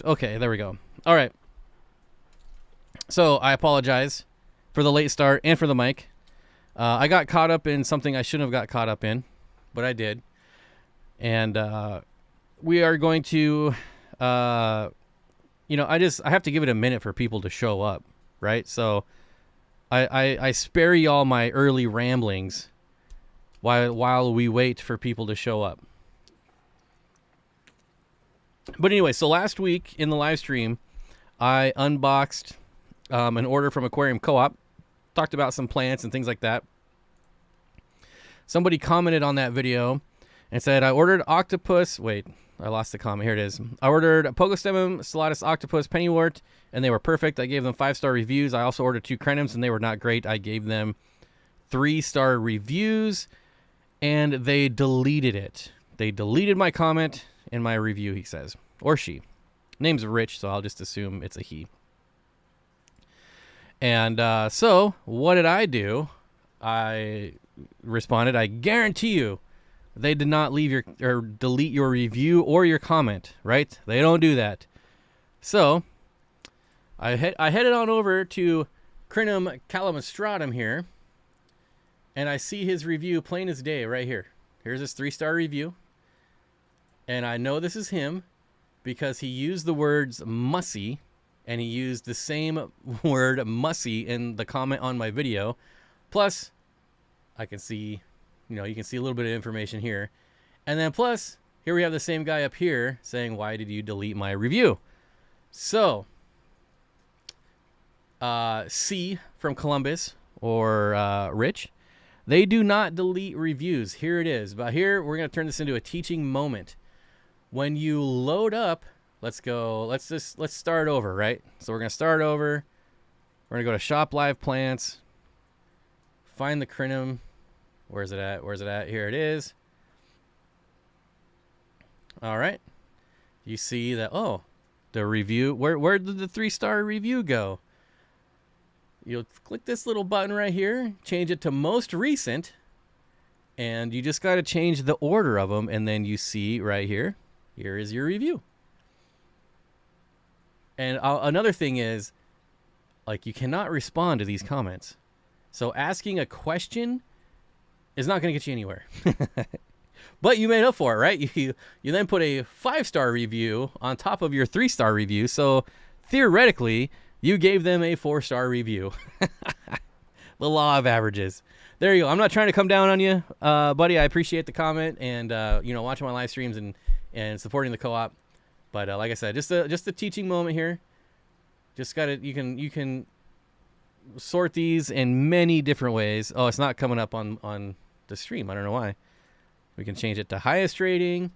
Okay, there we go. All right. So I apologize for the late start and for the mic. I got caught up in something I shouldn't have got caught up in, but I did. And we are going to, I have to give it a minute for people to show up, right? So I spare y'all my early ramblings while we wait for people to show up. But anyway, so last week in the live stream, I unboxed an order from Aquarium Co-op, talked about some plants and things like that. Somebody commented on that video and said, I ordered octopus. Wait, I lost the comment. Here it is. I ordered Pogostemum, Stellatus octopus, pennywort, and they were perfect. I gave them 5-star reviews. I also ordered 2 crenums, and they were not great. I gave them 3-star reviews, and they deleted it. They deleted my comment in my review, he says, or she. Name's Rich, so I'll just assume it's a he. And so what did I do? I responded, I guarantee you they did not leave your or delete your review or your comment, right? They don't do that. So I headed on over to Crinum calamastratum here, and I see his review plain as day right here. Here's his 3-star review. And I know this is him because he used the words mussy, and he used the same word mussy in the comment on my video. Plus, I can see, you can see a little bit of information here. And then plus, here we have the same guy up here saying, why did you delete my review? So, C from Columbus, or Rich, they do not delete reviews. Here it is. But here, we're going to turn this into a teaching moment. When you load up, let's start over, right? So we're going to start over. We're going to go to Shop Live Plants. Find the crinum. Where's it at? Where's it at? Here it is. All right. You see that, the review. Where did the 3-star review go? You'll click this little button right here, change it to most recent, and you just got to change the order of them, and then you see right here, here is your review. And another thing is, like, you cannot respond to these comments. So asking a question is not going to get you anywhere. But you made up for it, right? You then put a 5-star review on top of your 3-star review. So theoretically, you gave them a 4-star review. The law of averages. There you go. I'm not trying to come down on you, buddy. I appreciate the comment and watching my live streams and supporting the co-op. But like I said, just a teaching moment here. Just got to you can sort these in many different ways. Oh, it's not coming up on the stream. I don't know why. We can change it to highest rating.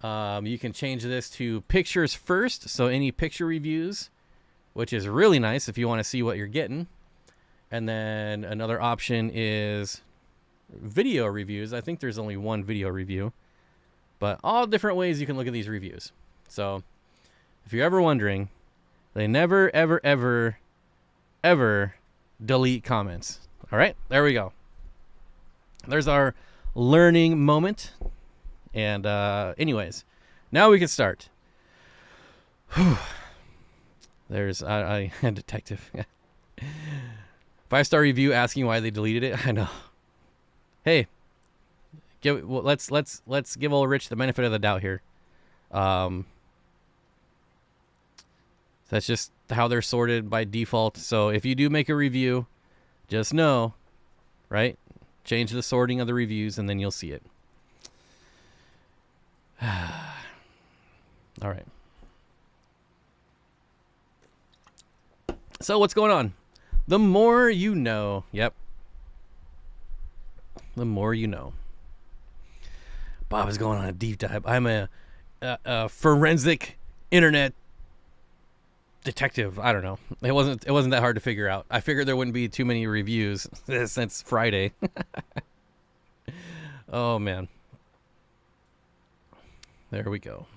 You can change this to pictures first, so any picture reviews, which is really nice if you want to see what you're getting. And then another option is video reviews. I think there's only one video review, but all different ways you can look at these reviews. So if you're ever wondering, they never, ever, ever, ever delete comments. All right, there we go. There's our learning moment. And anyways, now we can start. There's I detective. 5-star review asking why they deleted it. I know. Hey, let's give old Rich the benefit of the doubt here. That's just how they're sorted by default. So if you do make a review, just know, right? Change the sorting of the reviews and then you'll see it. All right. So what's going on? The more you know. Yep. The more you know. Bob is going on a deep dive. I'm a forensic internet detective. I don't know. It wasn't that hard to figure out. I figured there wouldn't be too many reviews since Friday. Oh man. There we go.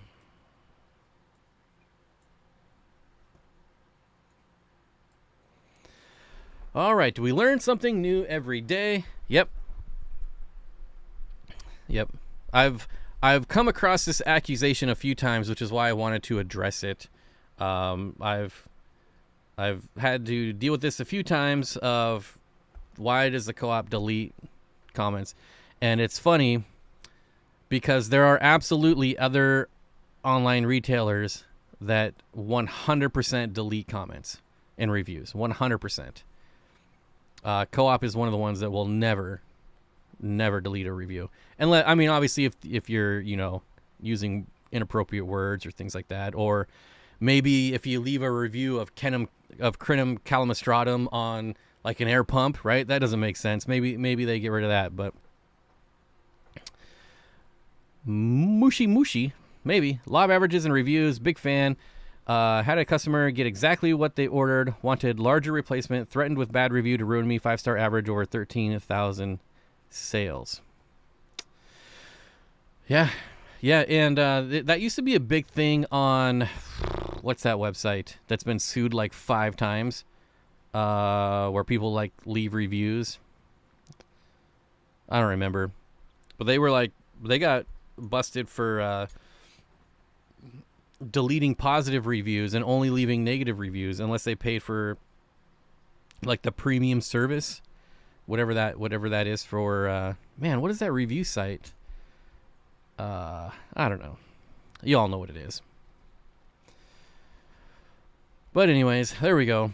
All right. Do we learn something new every day? Yep. I've come across this accusation a few times, which is why I wanted to address it. I've had to deal with this a few times of why does the co-op delete comments? And it's funny because there are absolutely other online retailers that 100% delete comments and reviews. 100%. Co-op is one of the ones that will never delete a review. And I mean, obviously, if you're, you know, using inappropriate words or things like that, or maybe if you leave a review of Crinum calamastratum on like an air pump, right? That doesn't make sense. Maybe they get rid of that, but mushy, maybe. Law of averages and reviews, big fan. Had a customer get exactly what they ordered, wanted larger replacement, threatened with bad review to ruin me, 5-star average over 13,000 sales. Yeah, and that used to be a big thing on, what's that website that's been sued like 5 times, where people like leave reviews. I don't remember, but they got busted for deleting positive reviews and only leaving negative reviews unless they paid for like the premium service, whatever that is for. Man, what is that review site? I don't know. You all know what it is. But anyways, there we go.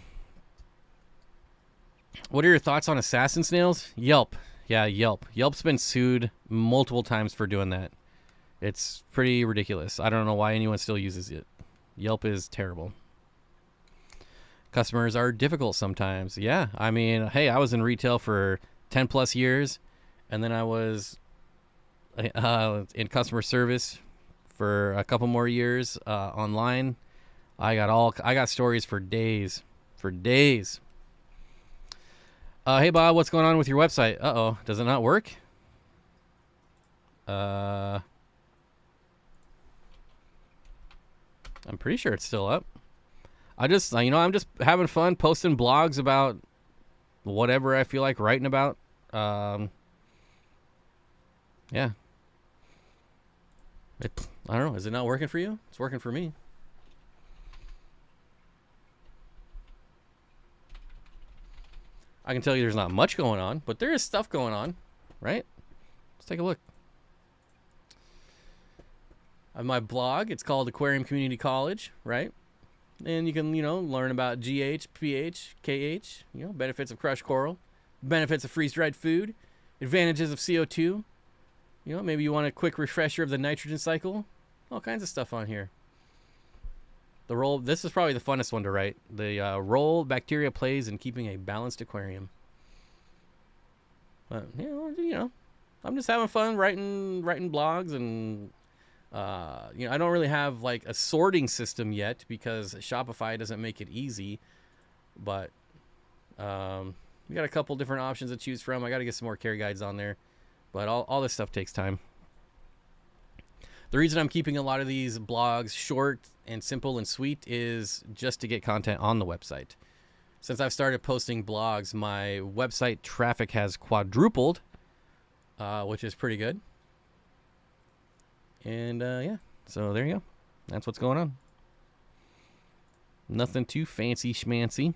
What are your thoughts on assassin snails? Yelp. Yeah, Yelp. Yelp's been sued multiple times for doing that. It's pretty ridiculous. I don't know why anyone still uses it. Yelp is terrible. Customers are difficult sometimes. Yeah, I mean, hey, I was in retail for 10 plus years, and then I was in customer service for a couple more years online. I got stories for days. Hey Bob, what's going on with your website? Uh-oh, does it not work? I'm pretty sure it's still up. I'm just having fun posting blogs about whatever I feel like writing about. Yeah. I don't know. Is it not working for you? It's working for me. I can tell you there's not much going on, but there is stuff going on, right? Let's take a look. On my blog, it's called Aquarium Community College, right? And you can, learn about GH, pH, KH, benefits of crushed coral, benefits of freeze-dried food, advantages of CO2. Maybe you want a quick refresher of the nitrogen cycle. All kinds of stuff on here. This is probably the funnest one to write. The role bacteria plays in keeping a balanced aquarium. But, I'm just having fun writing blogs and... I don't really have like a sorting system yet because Shopify doesn't make it easy, but we got a couple different options to choose from. I got to get some more care guides on there, but all this stuff takes time. The reason I'm keeping a lot of these blogs short and simple and sweet is just to get content on the website. Since I've started posting blogs, my website traffic has quadrupled, which is pretty good. And, yeah, so there you go. That's what's going on. Nothing too fancy schmancy.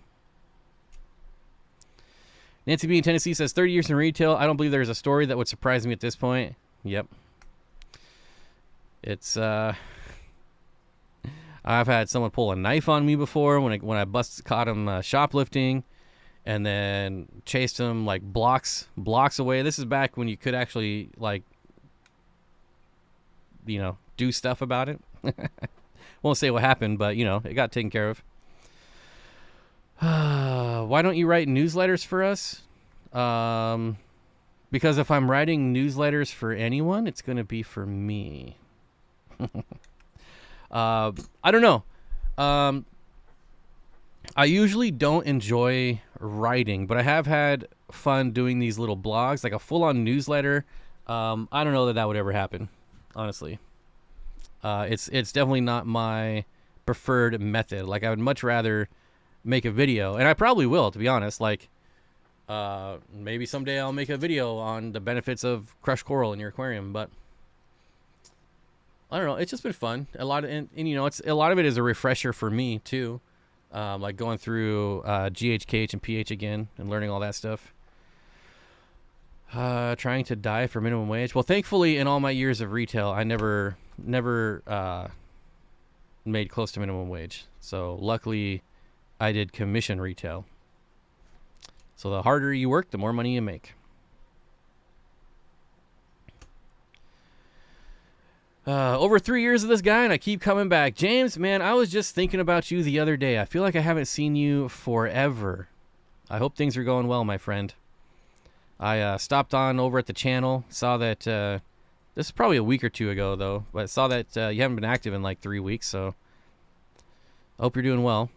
Nancy B in Tennessee says, 30 years in retail. I don't believe there's a story that would surprise me at this point. Yep. It's, I've had someone pull a knife on me before when I caught him shoplifting and then chased him like blocks away. This is back when you could actually, like, do stuff about it. Won't say what happened, but it got taken care of. Why don't you write newsletters for us? Because if I'm writing newsletters for anyone, it's going to be for me. I don't know. I usually don't enjoy writing, but I have had fun doing these little blogs, like a full-on newsletter. I don't know that would ever happen. Honestly, it's definitely not my preferred method. Like, I would much rather make a video, and I probably will, to be honest. Like, maybe someday I'll make a video on the benefits of crushed coral in your aquarium, but I don't know. It's just been fun. A lot of, and it's a lot of it is a refresher for me too. Like going through GHKH and pH again and learning all that stuff. Trying to dive for minimum wage. Well, thankfully, in all my years of retail, I never made close to minimum wage. So luckily, I did commission retail. So the harder you work, the more money you make. Over 3 years of this guy, and I keep coming back. James, man, I was just thinking about you the other day. I feel like I haven't seen you forever. I hope things are going well, my friend. I stopped on over at the channel, saw that, this is probably a week or two ago, though, but I saw that you haven't been active in like 3 weeks, so I hope you're doing well.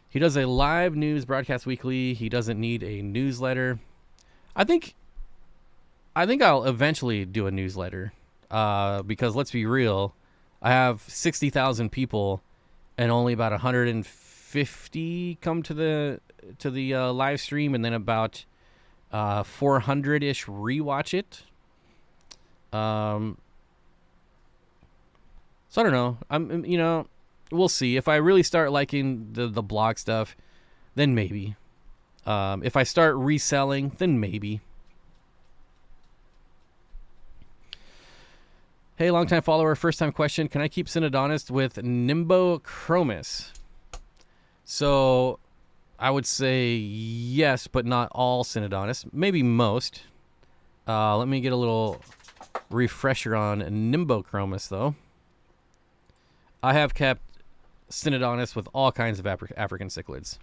He does a live news broadcast weekly. He doesn't need a newsletter. I think I'll eventually do a newsletter, because let's be real, I have 60,000 people, and only about 150 come to the live stream, and then about 400-ish rewatch it. So I don't know. We'll see. If I really start liking the blog stuff, then maybe. If I start reselling, then maybe. Hey, longtime follower, first time question. Can I keep Synodontis with Nimbochromis? So I would say yes, but not all Synodontis. Maybe most. Let me get a little refresher on Nimbochromis, though. I have kept Synodontis with all kinds of African cichlids.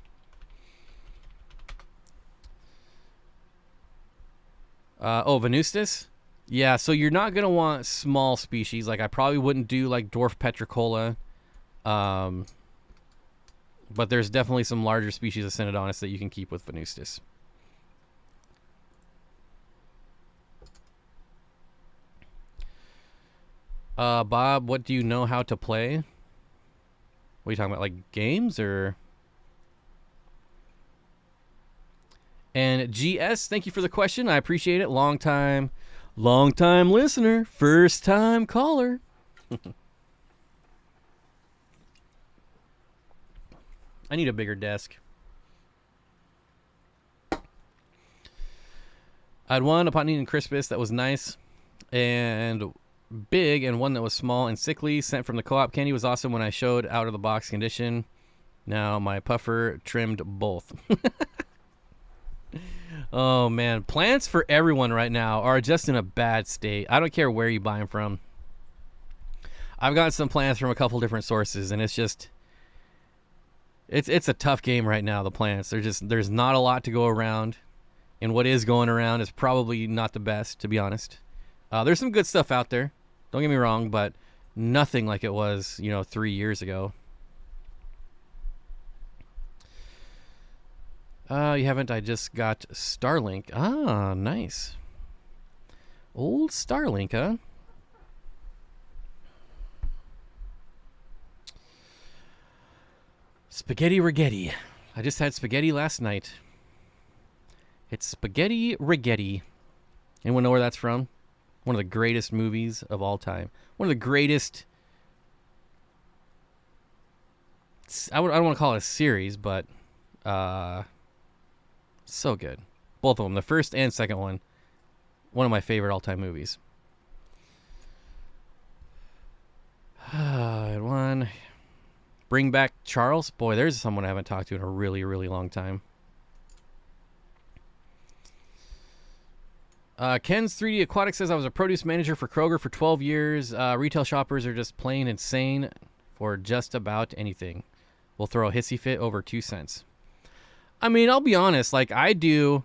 Venustus? Yeah, so you're not going to want small species. Like, I probably wouldn't do, like, dwarf petricola. But there's definitely some larger species of Synodontis that you can keep with Venustus. Bob, what do you know how to play? What are you talking about, like games or? And GS, thank you for the question. I appreciate it. Long time listener, first time caller. I need a bigger desk. I had one Aponine and Crispus that was nice and big, and one that was small and sickly. Sent from the co-op. Candy was awesome when I showed out of the box condition. Now my puffer trimmed both. Oh man, plants for everyone right now are just in a bad state. I don't care where you buy them from. I've got some plants from a couple different sources, and it's just it's a tough game right now. The plants, there's not a lot to go around, and what is going around is probably not the best, to be honest. There's some good stuff out there. Don't get me wrong, but nothing like it was, 3 years ago. You haven't? I just got Starlink. Ah, nice. Old Starlink, huh? Spaghetti Rigetti. I just had spaghetti last night. It's Spaghetti Rigetti. Anyone know where that's from? One of the greatest movies of all time. One of the greatest. I don't want to call it a series, but so good. Both of them, the first and second one. One of my favorite all-time movies. One. Bring back Charles. Boy, there's someone I haven't talked to in a really, really long time. Ken's 3D Aquatics says, I was a produce manager for Kroger for 12 years. Retail shoppers are just plain insane for just about anything. We'll throw a hissy fit over 2 cents. I mean, I'll be honest. Like, I do,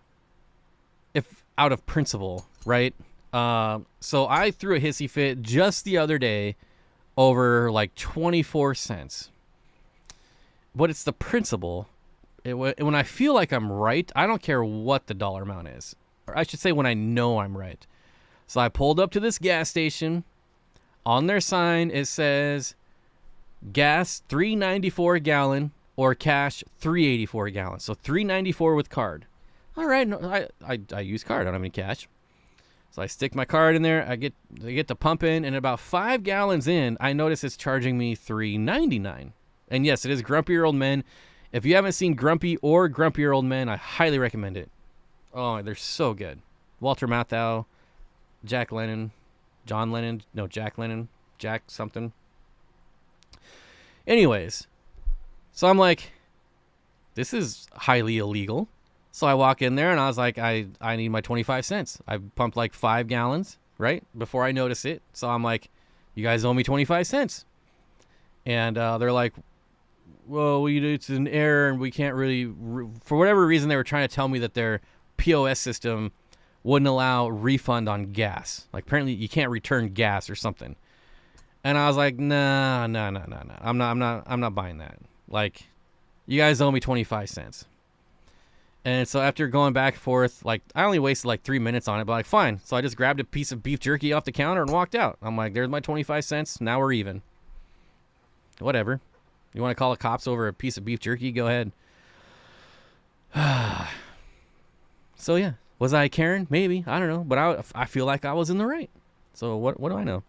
if out of principle, right? So I threw a hissy fit just the other day over like 24 cents. But it's the principle. When I feel like I'm right, I don't care what the dollar amount is. Or I should say when I know I'm right. So I pulled up to this gas station. On their sign, it says gas $3.94 a gallon or cash $3.84 a gallon. So $3.94 with card. All right, no, I use card. I don't have any cash. So I stick my card in there. I get to pump in, and about 5 gallons in, I notice it's charging me $3.99. And yes, it is Grumpier Old Men. If you haven't seen Grumpy or Grumpier Old Men, I highly recommend it. Oh, they're so good. Walter Matthau, Jack Lennon, John Lennon, no, Jack Lennon, Jack something. Anyways, so I'm like, this is highly illegal. So I walk in there and I was like, I need my 25 cents. I pumped like 5 gallons, right, before I notice it. So I'm like, you guys owe me 25 cents. And they're like, well, it's an error and we can't really, for whatever reason, they were trying to tell me that their POS system wouldn't allow refund on gas. Like apparently you can't return gas or something. And I was like, nah. I'm not buying that. Like, you guys owe me 25 cents. And so after going back and forth, like I only wasted like 3 minutes on it, but like fine. So I just grabbed a piece of beef jerky off the counter and walked out. I'm like, there's my 25 cents. Now we're even. Whatever. You want to call the cops over a piece of beef jerky? Go ahead. So yeah, was I Karen? Maybe, I don't know, but I feel like I was in the right. So what do I know?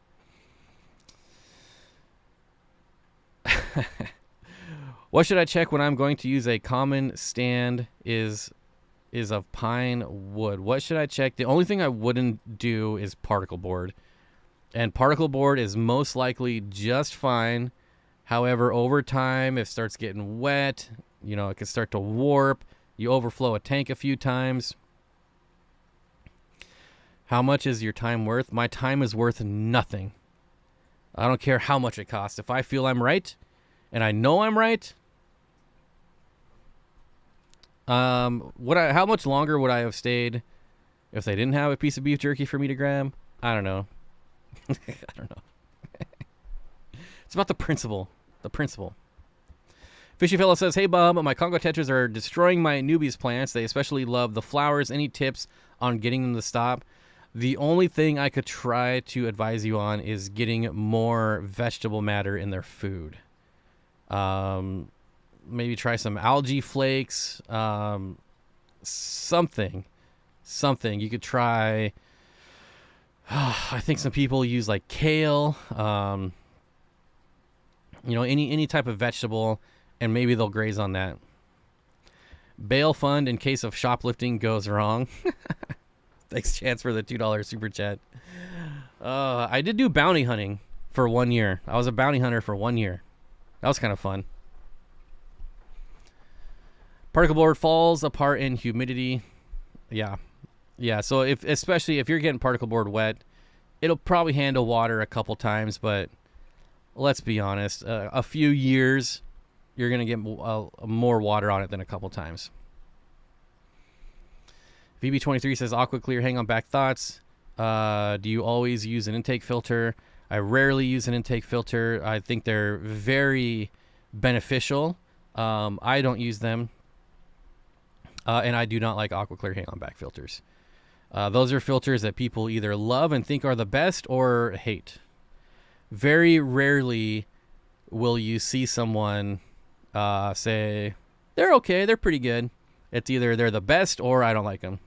What should I check when I'm going to use a common stand is of pine wood? What should I check? The only thing I wouldn't do is particle board. And particle board is most likely just fine. However, over time, if it starts getting wet, it can start to warp. You overflow a tank a few times. How much is your time worth? My time is worth nothing. I don't care how much it costs. If I feel I'm right, and I know I'm right, how much longer would I have stayed if they didn't have a piece of beef jerky for me to grab? I don't know. I don't know. It's about the principle. The principle. Fishy Fellow says, hey, Bob, my Congo tetras are destroying my newbies plants. They especially love the flowers. Any tips on getting them to stop? The only thing I could try to advise you on is getting more vegetable matter in their food. Maybe try some algae flakes. Something. You could try. I think some people use like kale. Any type of vegetable, and maybe they'll graze on that. Bail fund in case of shoplifting goes wrong. Thanks, Chance, for the $2 super chat. I did do bounty hunting for 1 year. I was a bounty hunter for 1 year. That was kind of fun. Particle board falls apart in humidity. Yeah. So especially if you're getting particle board wet, it'll probably handle water a couple times, but let's be honest, a few years, you're going to get more water on it than a couple times. VB23 says, Aqua Clear, hang on back thoughts. Do you always use an intake filter? I rarely use an intake filter. I think they're very beneficial. I don't use them. And I do not like Aqua Clear hang on back filters. Those are filters that people either love and think are the best or hate. Very rarely will you see someone say, they're okay, they're pretty good. It's either they're the best or I don't like them.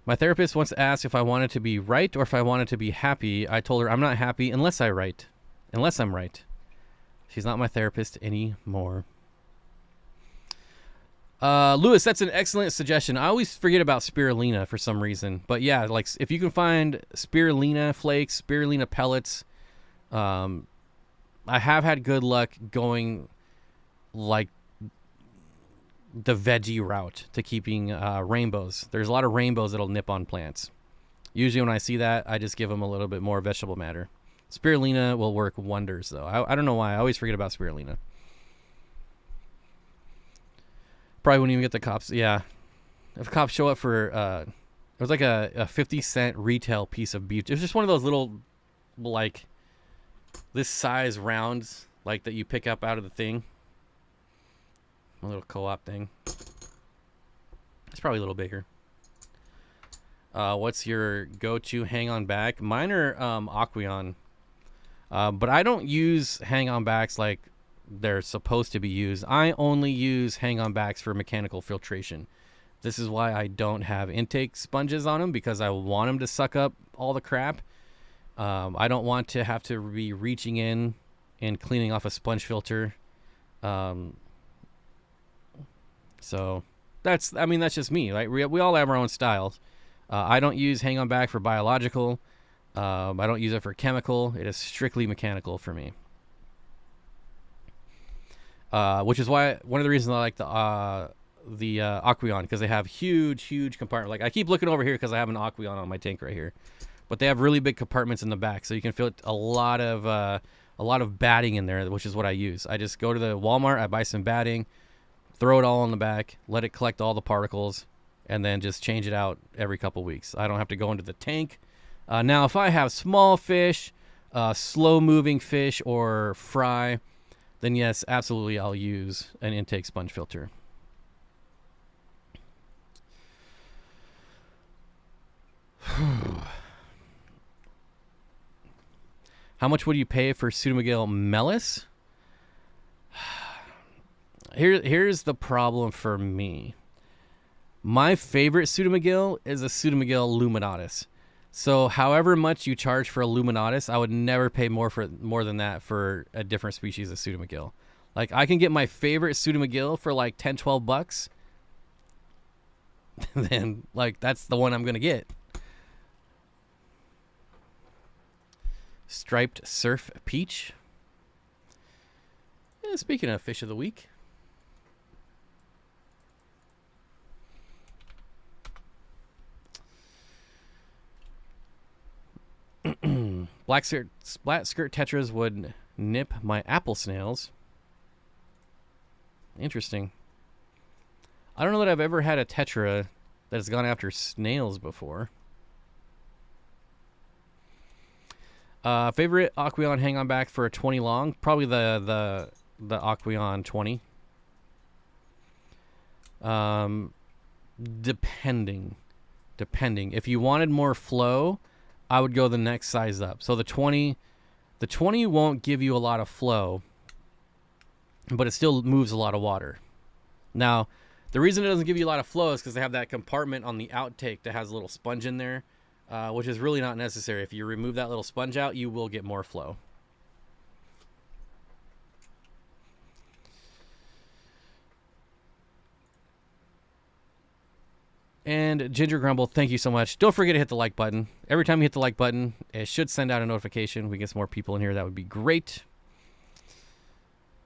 My therapist once asked if I wanted to be right or if I wanted to be happy. I told her I'm not happy unless I'm right. She's not my therapist anymore. Lewis, that's an excellent suggestion. I always forget about spirulina for some reason. But yeah, like if you can find spirulina flakes, spirulina pellets, I have had good luck going like the veggie route to keeping rainbows. There's a lot of rainbows that'll nip on plants. Usually when I see that, I just give them a little bit more vegetable matter. Spirulina will work wonders, though. I don't know why. I always forget about spirulina. Probably wouldn't even get the cops. Yeah. If cops show up for, it was like a 50-cent retail piece of beef. It was just one of those little, like, this size rounds, like, that you pick up out of the thing. A little co-op thing. It's probably a little bigger. What's your go-to hang-on back? Mine are Aquarium. But I don't use hang-on backs like they're supposed to be used. I only use hang-on backs for mechanical filtration. This is why I don't have intake sponges on them, because I want them to suck up all the crap. I don't want to have to be reaching in and cleaning off a sponge filter. So that's just me, right? We all have our own styles. I don't use hang-on back for biological. I don't use it for chemical. It is strictly mechanical for me. Which is why one of the reasons I like the Aquarium, because they have huge compartments. Like I keep looking over here because I have an Aquarium on my tank right here, but they have really big compartments in the back, so you can fit a lot of batting in there, which is what I use. I just go to the Walmart, I buy some batting, throw it all in the back, let it collect all the particles, and then just change it out every couple weeks. I don't have to go into the tank. Now, if I have small fish, slow-moving fish, or fry, then yes, absolutely, I'll use an intake sponge filter. How much would you pay for Pseudomygale Melis? Here's the problem for me. My favorite Pseudomygale is a Pseudomygale luminatus. So however much you charge for a luminatus, I would never pay more than that for a different species of Pseudomygale. Like I can get my favorite Pseudomygale for like $10-12. Then like that's the one I'm gonna get. Striped surf peach. Yeah, speaking of fish of the week. Black skirt tetras would nip my apple snails. Interesting. I don't know that I've ever had a tetra that has gone after snails before. Favorite Aquarium hang on back for a 20 long? Probably the Aquarium 20. Depending. If you wanted more flow, I would go the next size up. So the 20 won't give you a lot of flow, but it still moves a lot of water. Now, the reason it doesn't give you a lot of flow is because they have that compartment on the outtake that has a little sponge in there, which is really not necessary. If you remove that little sponge out, you will get more flow. And Ginger Grumble, thank you so much. Don't forget to hit the like button. Every time you hit the like button, it should send out a notification. We get some more people in here. That would be great.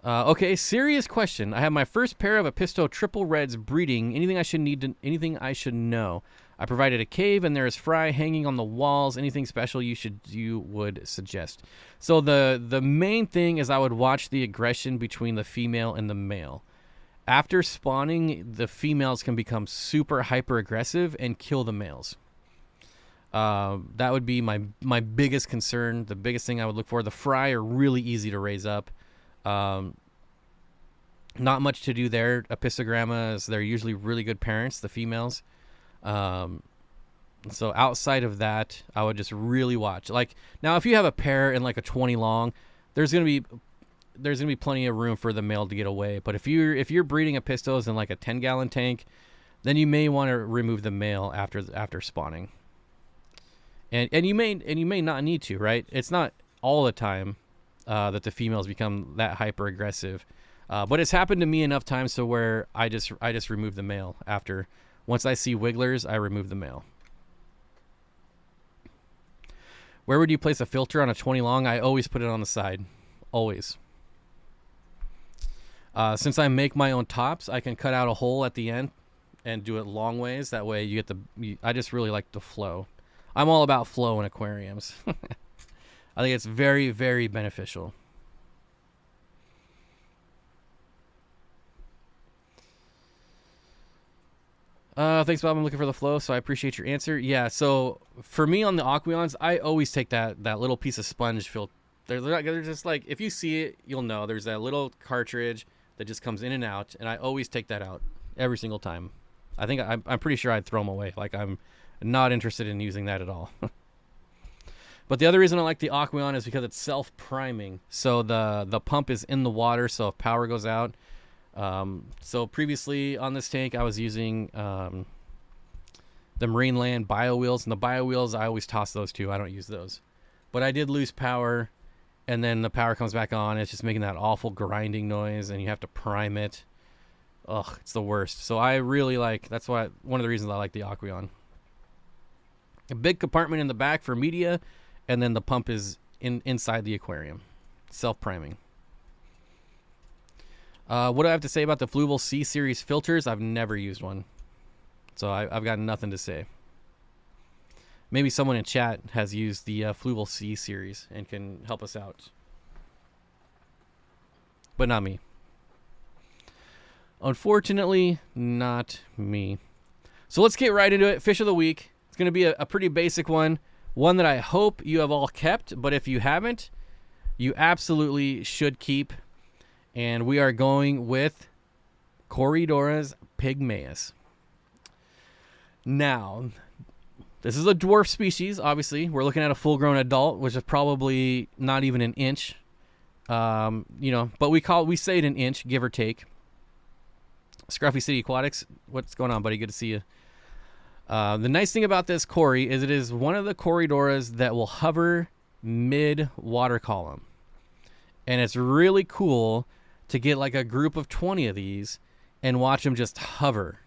Okay, serious question. I have my first pair of Episto triple reds breeding. Anything I should know? I provided a cave and there is fry hanging on the walls. Anything special you would suggest? So the main thing is I would watch the aggression between the female and the male. After spawning, the females can become super hyper aggressive and kill the males. That would be my biggest concern. The biggest thing I would look for. The fry are really easy to raise up. Not much to do there. Epistogrammas, they're usually really good parents, the females. So outside of that, I would just really watch. Like now, if you have a pair in like a 20 long, there's gonna be plenty of room for the male to get away. But if you're breeding Epistos in like a 10-gallon tank, then you may want to remove the male after spawning. And you may not need to, right? It's not all the time that the females become that hyper aggressive. But it's happened to me enough times to where I just remove the male after. Once I see wigglers, I remove the male. Where would you place a filter on a 20 long? I always put it on the side. Always. Since I make my own tops, I can cut out a hole at the end and do it long ways. That way you get I just really like the flow. I'm all about flow in aquariums. I think it's very, very beneficial. Thanks, Bob. I'm looking for the flow, so I appreciate your answer. Yeah, so for me on the Aquariums, I always take that little piece of sponge filter. They're just like, if you see it, you'll know. There's that little cartridge that just comes in and out, and I always take that out every single time. I think I'm pretty sure I'd throw them away. Like I'm not interested in using that at all. But the other reason I like the Aquarium is because it's self-priming. So the pump is in the water, so if power goes out. So previously on this tank, I was using the Marine Land bio wheels. And the bio wheels, I always toss those too. I don't use those. But I did lose power, and then the power comes back on. It's just making that awful grinding noise, and you have to prime it. Ugh, it's the worst. So I really like, that's why one of the reasons I like the Aquarium. A big compartment in the back for media, and then the pump is inside the aquarium. Self-priming. What do I have to say about the Fluval C series filters? I've never used one. So I've got nothing to say. Maybe someone in chat has used the Fluval C series and can help us out. But not me. Unfortunately, not me. So let's get right into it. Fish of the week. It's going to be a pretty basic one. One that I hope you have all kept. But if you haven't, you absolutely should keep. And we are going with Corydoras pygmaeus. Now, this is a dwarf species, obviously. We're looking at a full-grown adult, which is probably not even an inch. You know, but we say it an inch, give or take. Scruffy City Aquatics, what's going on, buddy? Good to see you. The nice thing about this Cory is it is one of the Corydoras that will hover mid-water column. And it's really cool to get like a group of 20 of these and watch them just hover.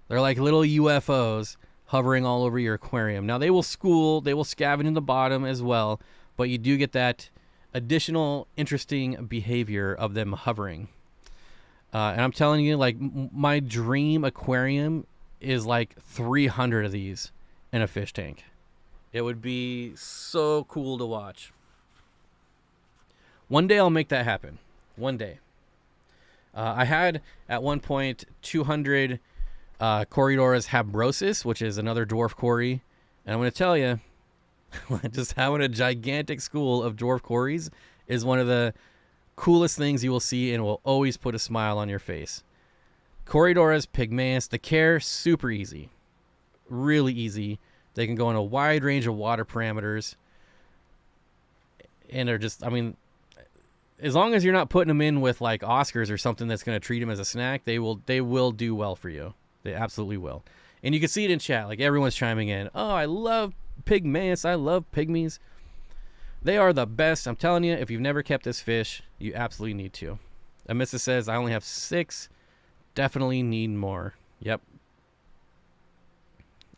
They're like little UFOs hovering all over your aquarium. Now, they will scavenge in the bottom as well, but you do get that additional interesting behavior of them hovering. And I'm telling you, like, my dream aquarium is like 300 of these in a fish tank. It would be so cool to watch. One day I'll make that happen. One day. I had at one point 200 Corydoras habrosus, which is another dwarf Cory. And I'm going to tell you, just having a gigantic school of dwarf Corys is one of the coolest things you will see and will always put a smile on your face. Corydoras pygmaeus, the care, super easy. Really easy. They can go in a wide range of water parameters. And they're just, I mean, as long as you're not putting them in with like Oscars or something that's going to treat them as a snack, they will do well for you. They absolutely will. And you can see it in chat. Like, everyone's chiming in. Oh, I love pygmaeus. I love pygmies. They are the best. I'm telling you, if you've never kept this fish, you absolutely need to. Amissa says, I only have 6. Definitely need more. Yep.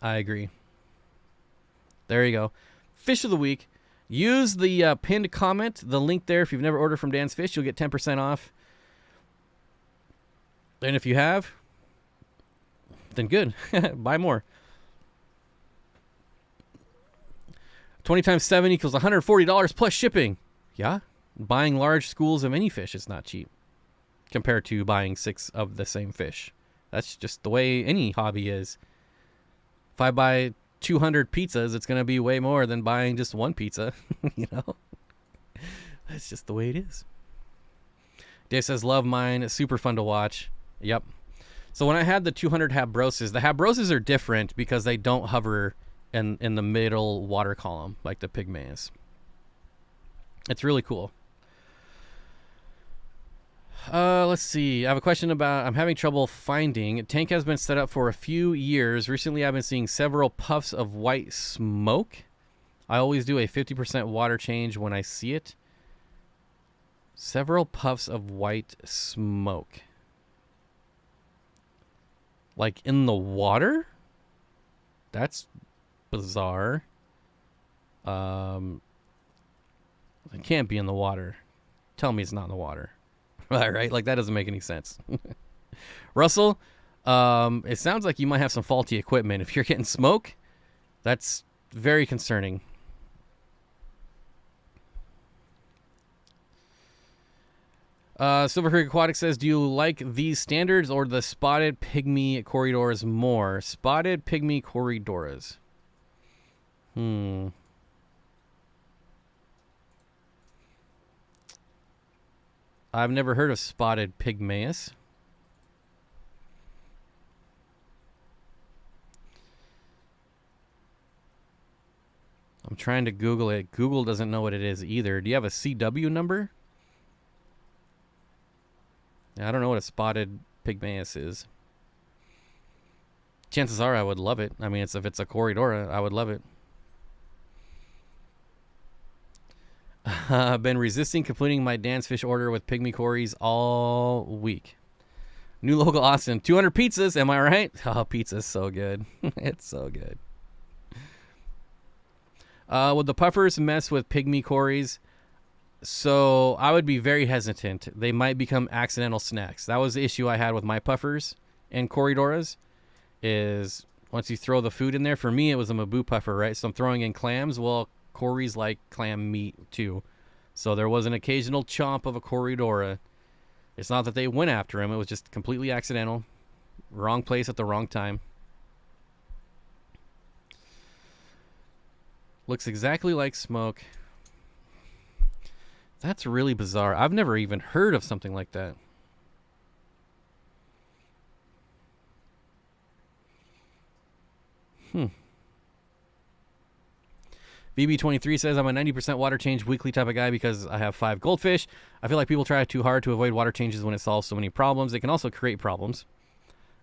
I agree. There you go. Fish of the week. Use the pinned comment, the link there. If you've never ordered from Dan's Fish, you'll get 10% off. And if you have, then good. Buy more. 20 times 7 equals $140 plus shipping. Yeah. Buying large schools of any fish is not cheap compared to buying 6 of the same fish. That's just the way any hobby is. If I buy 200 pizzas, it's going to be way more than buying just one pizza. You know? That's just the way it is. Dave says, love mine. It's super fun to watch. Yep. So when I had the 200 habroses, the habroses are different because they don't hover in the middle water column like the pygmaeus. It's really cool. Let's see. I have a question about, I'm having trouble finding. Tank has been set up for a few years. Recently, I've been seeing several puffs of white smoke. I always do a 50% water change when I see it. Several puffs of white smoke. Like in the water? That's bizarre. It can't be in the water. Tell me it's not in the water. Right? Like, that doesn't make any sense. Russell, it sounds like you might have some faulty equipment. If you're getting smoke, that's very concerning. Silver Creek Aquatics says, do you like these standards or the spotted pygmy Corydoras more? Spotted pygmy Corydoras. I've never heard of spotted pygmaeus. I'm I'm trying to Google it. Google doesn't know what it is either. Do you have a CW number? I don't know what a spotted pygmaeus is. Chances are I would love it. I mean, if it's a Corydora, I would love it. I've been resisting completing my dance fish order with pygmy cories all week. New local Austin, 200 pizzas. Am I right? Oh, pizza's so good. It's so good. Would the puffers mess with pygmy cories? So I would be very hesitant. They might become accidental snacks. That was the issue I had with my puffers and Corydoras. Is once you throw the food in there, for me it was a Mabu puffer, right? So I'm throwing in clams. Well, cories like clam meat too. So there was an occasional chomp of a Corydora. It's not that they went after him. It was just completely accidental. Wrong place at the wrong time. Looks exactly like smoke. That's really bizarre. I've never even heard of something like that. VB23 says, I'm a 90% water change weekly type of guy because I have 5 goldfish. I feel like people try too hard to avoid water changes when it solves so many problems. It can also create problems.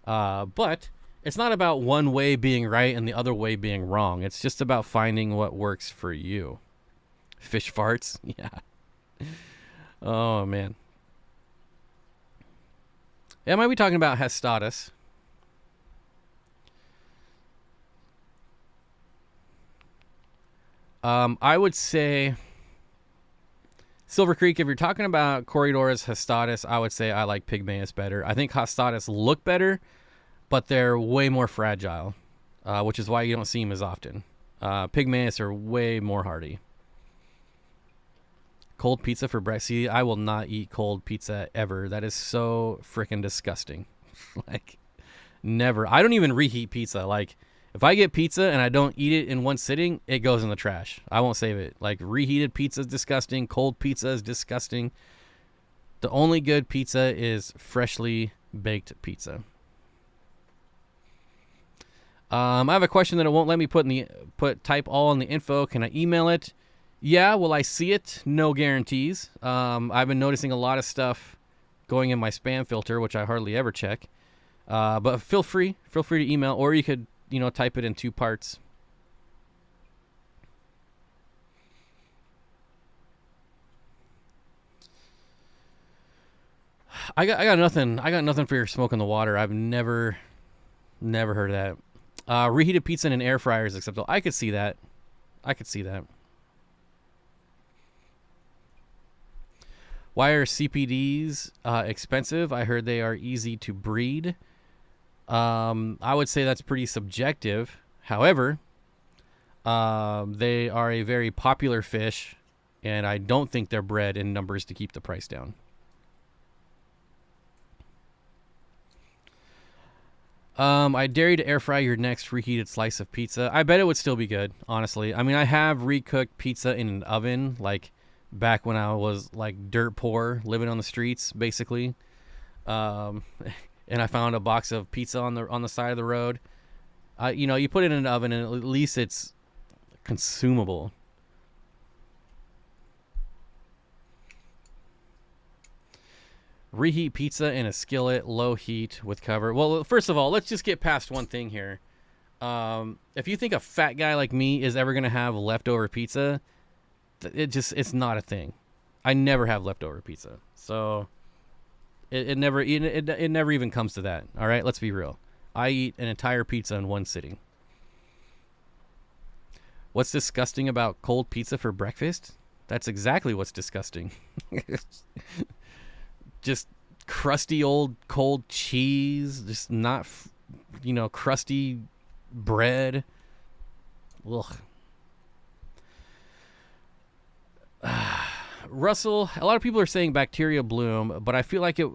But it's not about one way being right and the other way being wrong. It's just about finding what works for you. Fish farts? Yeah. Oh, man. Yeah, I might be talking about Hestatus. I would say Silver Creek, if you're talking about Corydoras, Hestatus, I would say I like Pygmaeus better. I think Hestatus look better, but they're way more fragile, which is why you don't see them as often. Pygmaeus are way more hardy. Cold pizza for breakfast. See, I will not eat cold pizza ever. That is so freaking disgusting. Like, never. I don't even reheat pizza. Like, if I get pizza and I don't eat it in one sitting, it goes in the trash. I won't save it. Like, reheated pizza is disgusting. Cold pizza is disgusting. The only good pizza is freshly baked pizza. I have a question that it won't let me type all in the info. Can I email it? Yeah, will I see it? No guarantees. I've been noticing a lot of stuff going in my spam filter, which I hardly ever check. But feel free to email, or you could, type it in 2 parts. I got nothing. I got nothing for your smoke in the water. I've never heard of that. Reheated pizza in an air fryer is acceptable. I could see that. Why are CPDs expensive? I heard they are easy to breed. I would say that's pretty subjective. However, they are a very popular fish, and I don't think they're bred in numbers to keep the price down. I dare you to air fry your next reheated slice of pizza. I bet it would still be good, honestly. I mean, I have recooked pizza in an oven, like back when I was like dirt poor, living on the streets, basically. And I found a box of pizza on the side of the road. You put it in an oven, and at least it's consumable. Reheat pizza in a skillet, low heat with cover. Well, first of all, let's just get past one thing here. If you think a fat guy like me is ever gonna have leftover pizza, it's not a thing. I never have leftover pizza, so it never even comes to that. All right, let's be real. I eat an entire pizza in one sitting. What's disgusting about cold pizza for breakfast? That's exactly what's disgusting. Just crusty old cold cheese, just not, crusty bread. Ugh. Russell, a lot of people are saying bacteria bloom, but I feel like it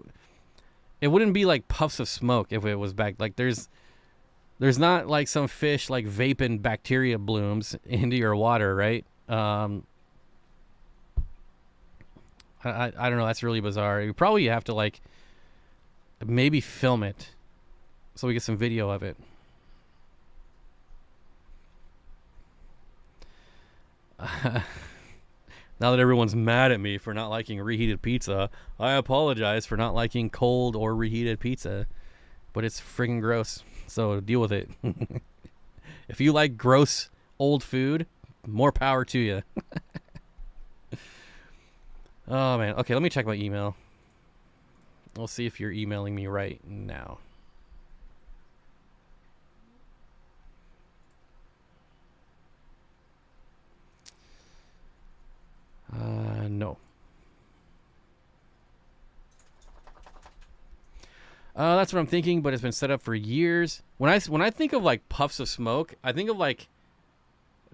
wouldn't be like puffs of smoke if it was like there's not like some fish like vaping bacteria blooms into your water, right? I don't know. That's really bizarre. You probably have to like maybe film it so we get some video of it. Now that everyone's mad at me for not liking reheated pizza, I apologize for not liking cold or reheated pizza. But it's friggin' gross, so deal with it. If you like gross old food, more power to you. Oh, man. Okay, let me check my email. We'll see if you're emailing me right now. No. That's what I'm thinking, but it's been set up for years. When I think of like puffs of smoke, I think of like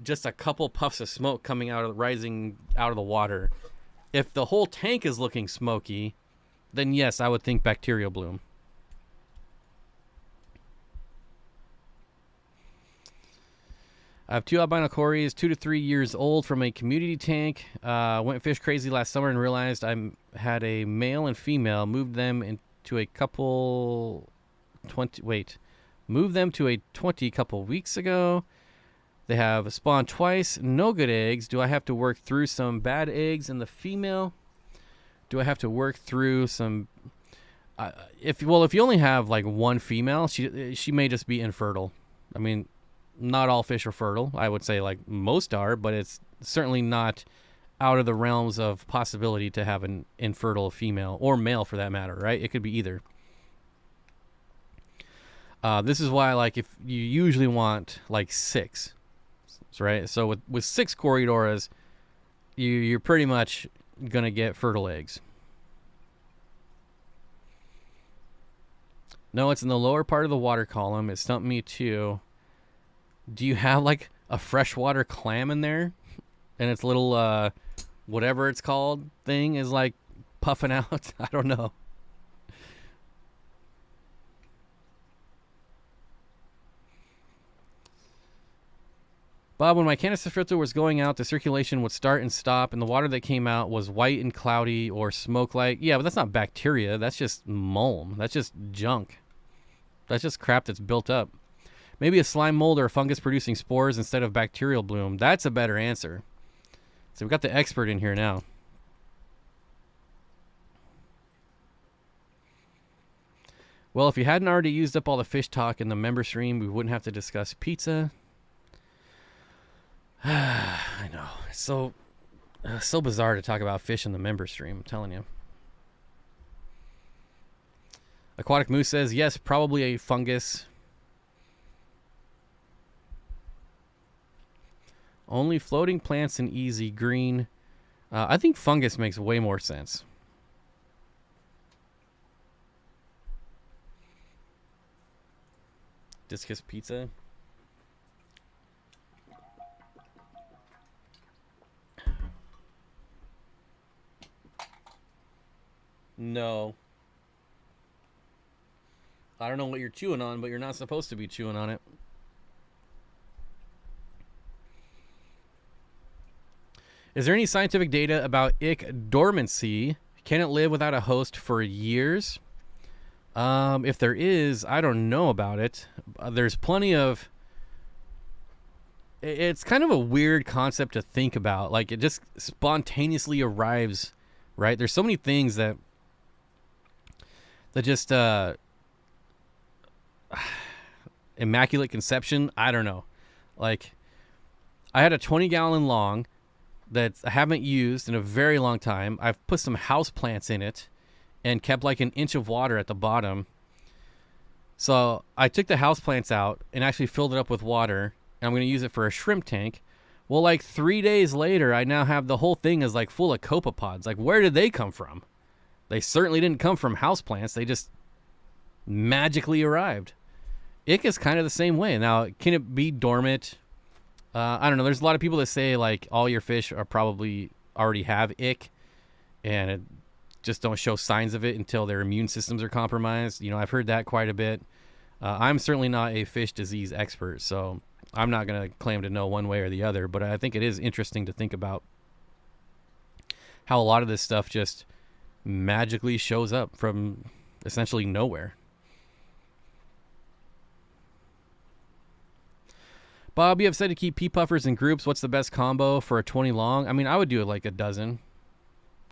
just a couple puffs of smoke coming rising out of the water. If the whole tank is looking smoky, then yes, I would think bacterial bloom. I have 2 albino cories, 2 to 3 years old, from a community tank. Went fish crazy last summer and realized I had a male and female. Moved them to a 20 couple weeks ago. They have spawned twice. No good eggs. Do I have to work through some bad eggs in the female? Do I have to work through some... if you only have like one female, she may just be infertile. I mean, not all fish are fertile. I would say like most are, but it's certainly not out of the realms of possibility to have an infertile female or male for that matter, right? It could be either. This is why, like, if you usually want like 6, right? So with 6 Corydoras, you're pretty much gonna get fertile eggs. No, it's in the lower part of the water column. It stumped me too. Do you have like a freshwater clam in there? And its little, whatever it's called thing is like puffing out? I don't know. Bob, when my canister filter was going out, the circulation would start and stop, and the water that came out was white and cloudy or smoke-like. Yeah, but that's not bacteria. That's just mulm. That's just junk. That's just crap that's built up. Maybe a slime mold or a fungus producing spores instead of bacterial bloom. That's a better answer. So we've got the expert in here now. Well, if you hadn't already used up all the fish talk in the member stream, we wouldn't have to discuss pizza. I know. It's so bizarre to talk about fish in the member stream, I'm telling you. Aquatic Moose says, yes, probably a fungus. Only floating plants and easy green. I think fungus makes way more sense. Discus pizza. No. I don't know what you're chewing on, but you're not supposed to be chewing on it. Is there any scientific data about ick dormancy? Can it live without a host for years? If there is, I don't know about it. There's plenty of... It's kind of a weird concept to think about. Like, it just spontaneously arrives, right? There's so many things that just... immaculate conception, I don't know. Like, I had a 20-gallon long that I haven't used in a very long time. I've put some house plants in it and kept like an inch of water at the bottom. So I took the house plants out and actually filled it up with water, and I'm going to use it for a shrimp tank. Well, like 3 days later, I now have the whole thing is like full of copepods. Like, where did they come from? They certainly didn't come from house plants. They just magically arrived. Ick is kind of the same way. Now, can it be dormant? I don't know. There's a lot of people that say like all your fish are probably already have ick, and it just don't show signs of it until their immune systems are compromised. You know, I've heard that quite a bit. I'm certainly not a fish disease expert, so I'm not going to claim to know one way or the other, but I think it is interesting to think about how a lot of this stuff just magically shows up from essentially nowhere. Bob, you have said to keep pea puffers in groups. What's the best combo for a 20 long? I mean, I would do it like a dozen.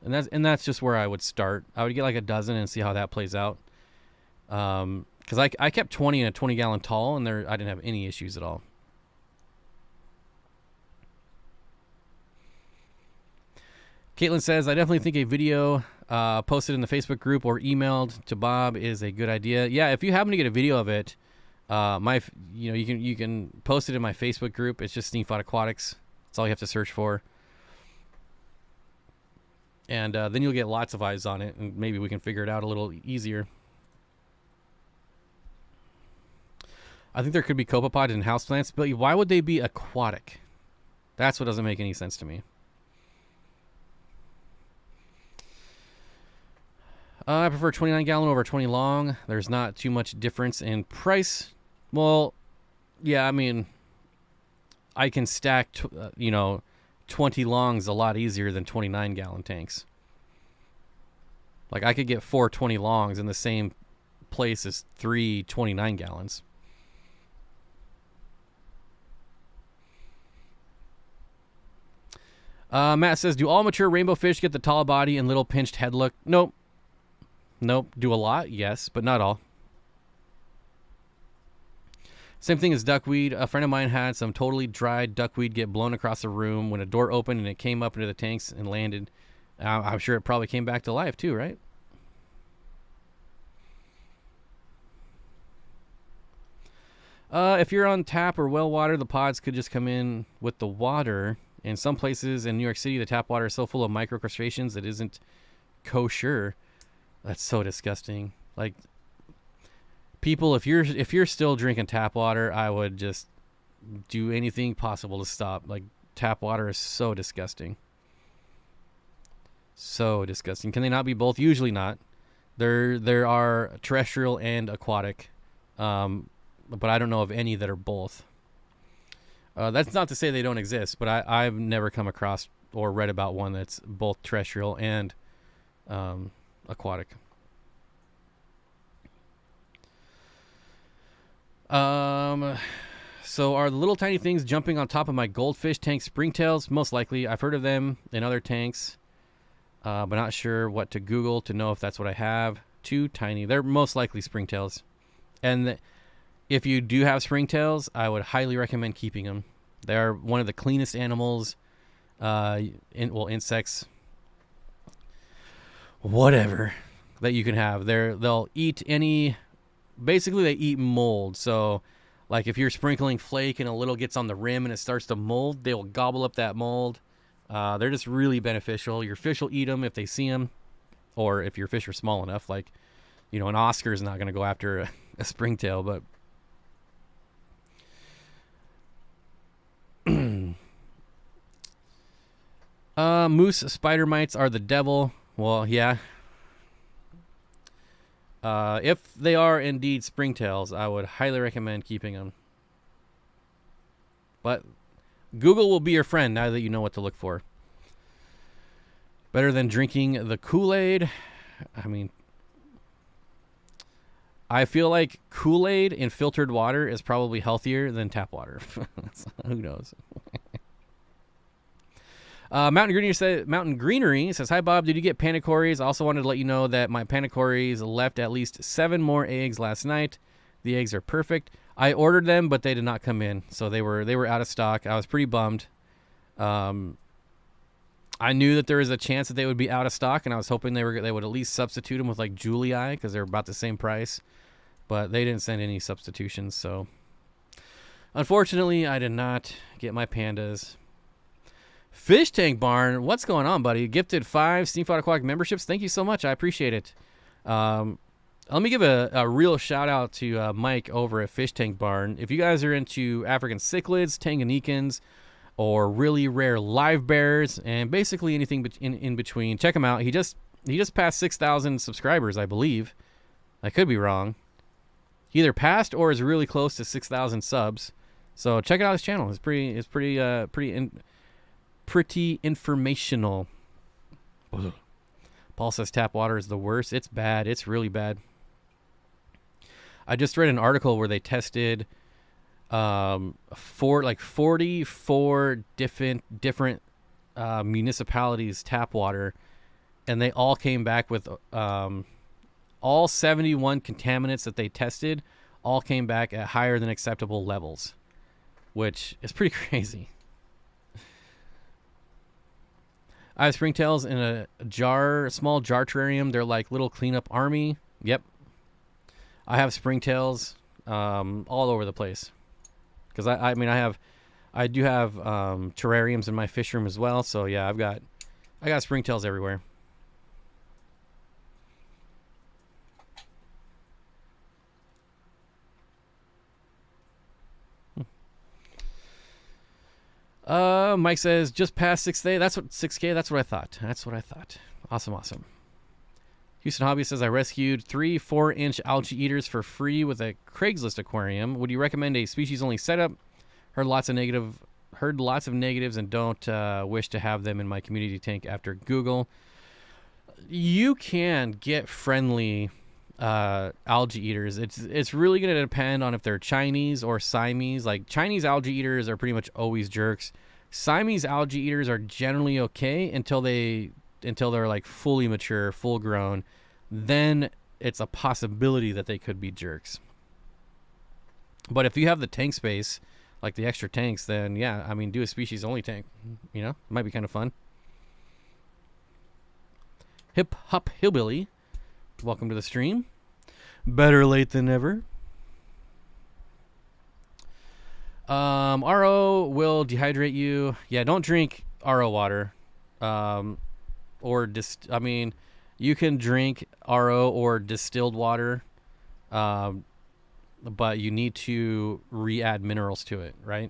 And that's just where I would start. I would get like a dozen and see how that plays out. Because I kept 20 in a 20-gallon tall, and I didn't have any issues at all. Caitlin says, I definitely think a video posted in the Facebook group or emailed to Bob is a good idea. Yeah, if you happen to get a video of it, you can post it in my Facebook group. It's just Steenfott Aquatics. That's all you have to search for. And then you'll get lots of eyes on it, and maybe we can figure it out a little easier. I think there could be copepods and houseplants, but why would they be aquatic? That's what doesn't make any sense to me. I prefer 29 gallon over 20 long. There's not too much difference in price. Well, yeah, I mean, I can stack, 20 longs a lot easier than 29 gallon tanks. Like I could get 4 20 longs in the same place as 3 29 gallons. Matt says, do all mature rainbow fish get the tall body and little pinched head look? Nope. Do a lot, yes, but not all. Same thing as duckweed. A friend of mine had some totally dried duckweed get blown across the room when a door opened and it came up into the tanks and landed. I'm sure it probably came back to life too, right? If you're on tap or well water, the pods could just come in with the water. In some places in New York City, the tap water is so full of microcrustaceans that isn't kosher. That's so disgusting. Like, people, if you're still drinking tap water, I would just do anything possible to stop. Like, tap water is so disgusting. So disgusting. Can they not be both? Usually not. There are terrestrial and aquatic, but I don't know of any that are both. That's not to say they don't exist, but I've never come across or read about one that's both terrestrial and aquatic. So are the little tiny things jumping on top of my goldfish tank springtails? Most likely. I've heard of them in other tanks, but not sure what to Google to know if that's what I have. Too tiny. They're most likely springtails. And if you do have springtails, I would highly recommend keeping them. They're one of the cleanest animals, insects, whatever, that you can have. They'll eat basically they eat mold. So like if you're sprinkling flake and a little gets on the rim and it starts to mold, they will gobble up that mold. They're just really beneficial. Your fish will eat them if they see them, or if your fish are small enough. Like, an Oscar is not going to go after a springtail, but moose spider mites are the devil. Well, yeah. If they are indeed springtails, I would highly recommend keeping them. But Google will be your friend now that you know what to look for. Better than drinking the Kool-Aid. I mean, I feel like Kool-Aid in filtered water is probably healthier than tap water. Who knows? Mountain Greenery says, hi, Bob. Did you get panicories? I also wanted to let you know that my panicories left at least 7 more eggs last night. The eggs are perfect. I ordered them, but they did not come in, so they were out of stock. I was pretty bummed. I knew that there was a chance that they would be out of stock, and I was hoping they would at least substitute them with like Julii because they're about the same price. But they didn't send any substitutions, so unfortunately, I did not get my pandas. Fish Tank Barn, what's going on, buddy? Gifted 5 Steenfott Aquatic memberships. Thank you so much. I appreciate it. Let me give a real shout out to Mike over at Fish Tank Barn. If you guys are into African cichlids, Tanganyikans, or really rare live bears, and basically anything in between, check him out. He just passed 6,000 subscribers, I believe. I could be wrong. He either passed or is really close to 6,000 subs. So check out his channel. It's pretty informational. Paul says tap water is the worst. It's bad. It's really bad. I just read an article where they tested for like 44 different municipalities tap water, and they all came back with all 71 contaminants that they tested all came back at higher than acceptable levels, which is pretty crazy. I have springtails in a small jar terrarium. They're like little cleanup army. Yep. I have springtails all over the place. Because I do have terrariums in my fish room as well. So yeah, I got springtails everywhere. Mike says just past 6K. That's what 6K. That's what I thought. Awesome. Houston Hobby says I rescued 3 4-inch algae eaters for free with a Craigslist aquarium. Would you recommend a species only setup? Heard lots of negatives and don't wish to have them in my community tank after Google. You can get friendly algae eaters. It's really going to depend on if they're Chinese or Siamese. Like Chinese algae eaters are pretty much always jerks. Siamese algae eaters are generally okay until they're like fully mature, full grown. Then it's a possibility that they could be jerks. But if you have the tank space, like the extra tanks, then yeah, I mean, do a species only tank. You know, it might be kind of fun. Hip Hop Hillbilly, welcome to the stream. Better late than never. RO will dehydrate you. Yeah, don't drink RO water. You can drink RO or distilled water, but you need to re-add minerals to it, right?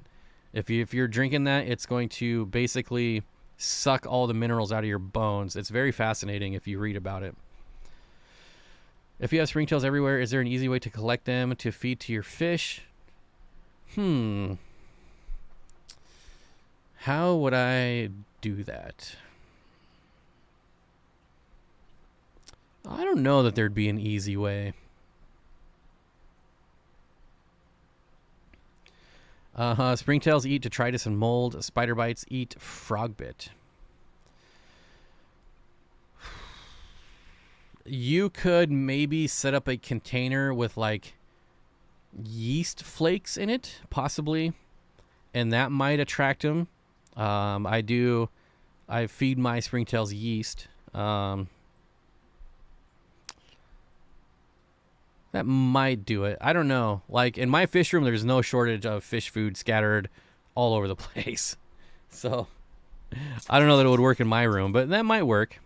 If you're drinking that, it's going to basically suck all the minerals out of your bones. It's very fascinating if you read about it. If you have springtails everywhere, is there an easy way to collect them to feed to your fish? How would I do that? I don't know that there'd be an easy way. Springtails eat detritus and mold. Spider bites eat frog bit. You could maybe set up a container with like yeast flakes in it, possibly, and that might attract them. I feed my springtails yeast. That might do it. I don't know. Like in my fish room, there's no shortage of fish food scattered all over the place. So I don't know that it would work in my room, but that might work.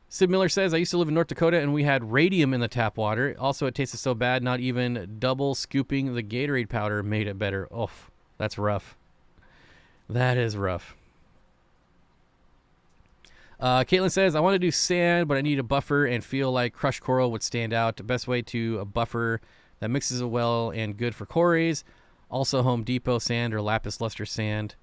Sid Miller says, I used to live in North Dakota and we had radium in the tap water. Also, it tasted so bad, not even double scooping the Gatorade powder made it better. Oh, that's rough. That is rough. Caitlin says, I want to do sand, but I need a buffer and feel like crushed coral would stand out. The best way to a buffer that mixes well and good for cories. Also, Home Depot sand or lapis luster sand.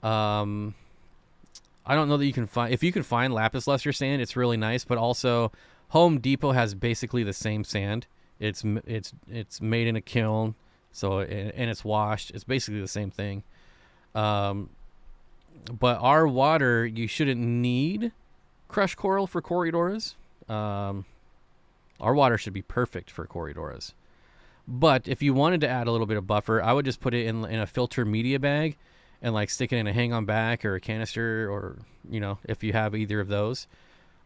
I don't know that you can find, if you can find lapis luster sand, it's really nice, but also Home Depot has basically the same sand. It's made in a kiln, so, and it's washed. It's basically the same thing. But our water, you shouldn't need crushed coral for corydoras. Our water should be perfect for corydoras. But if you wanted to add a little bit of buffer, I would just put it in a filter media bag and like stick it in a hang-on back or a canister, or, you know, if you have either of those.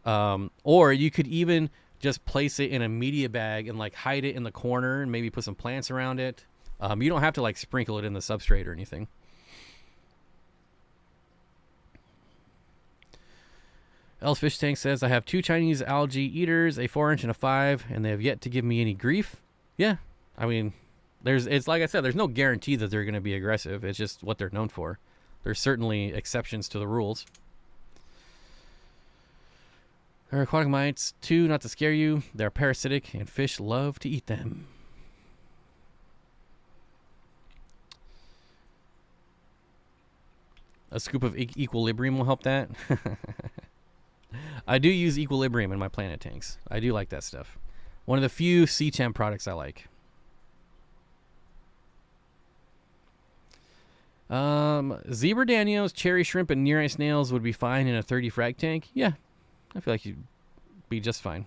Or you could even just place it in a media bag and like hide it in the corner and maybe put some plants around it. You don't have to like sprinkle it in the substrate or anything. El's Fish Tank says, I have 2 Chinese algae eaters, a 4-inch and a 5, and they have yet to give me any grief. Yeah, I mean, it's like I said, there's no guarantee that they're going to be aggressive. It's just what they're known for. There's certainly exceptions to the rules. There are aquatic mites, too, not to scare you. They're parasitic, and fish love to eat them. A scoop of Equilibrium will help that. I do use Equilibrium in my planet tanks. I do like that stuff. One of the few C-Chem products I like. Zebra Danios, cherry shrimp, and near ice snails would be fine in a 30 frag tank. Yeah, I feel like you'd be just fine.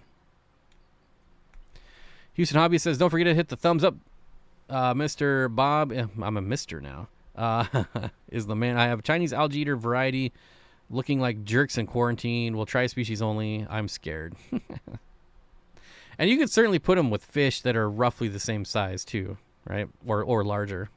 Houston Hobby says, don't forget to hit the thumbs up. Mr. Bob, I'm a Mr. now, is the man. I have a Chinese algae eater variety looking like jerks in quarantine. We'll try species only. I'm scared. And you could certainly put them with fish that are roughly the same size too, right? Or larger.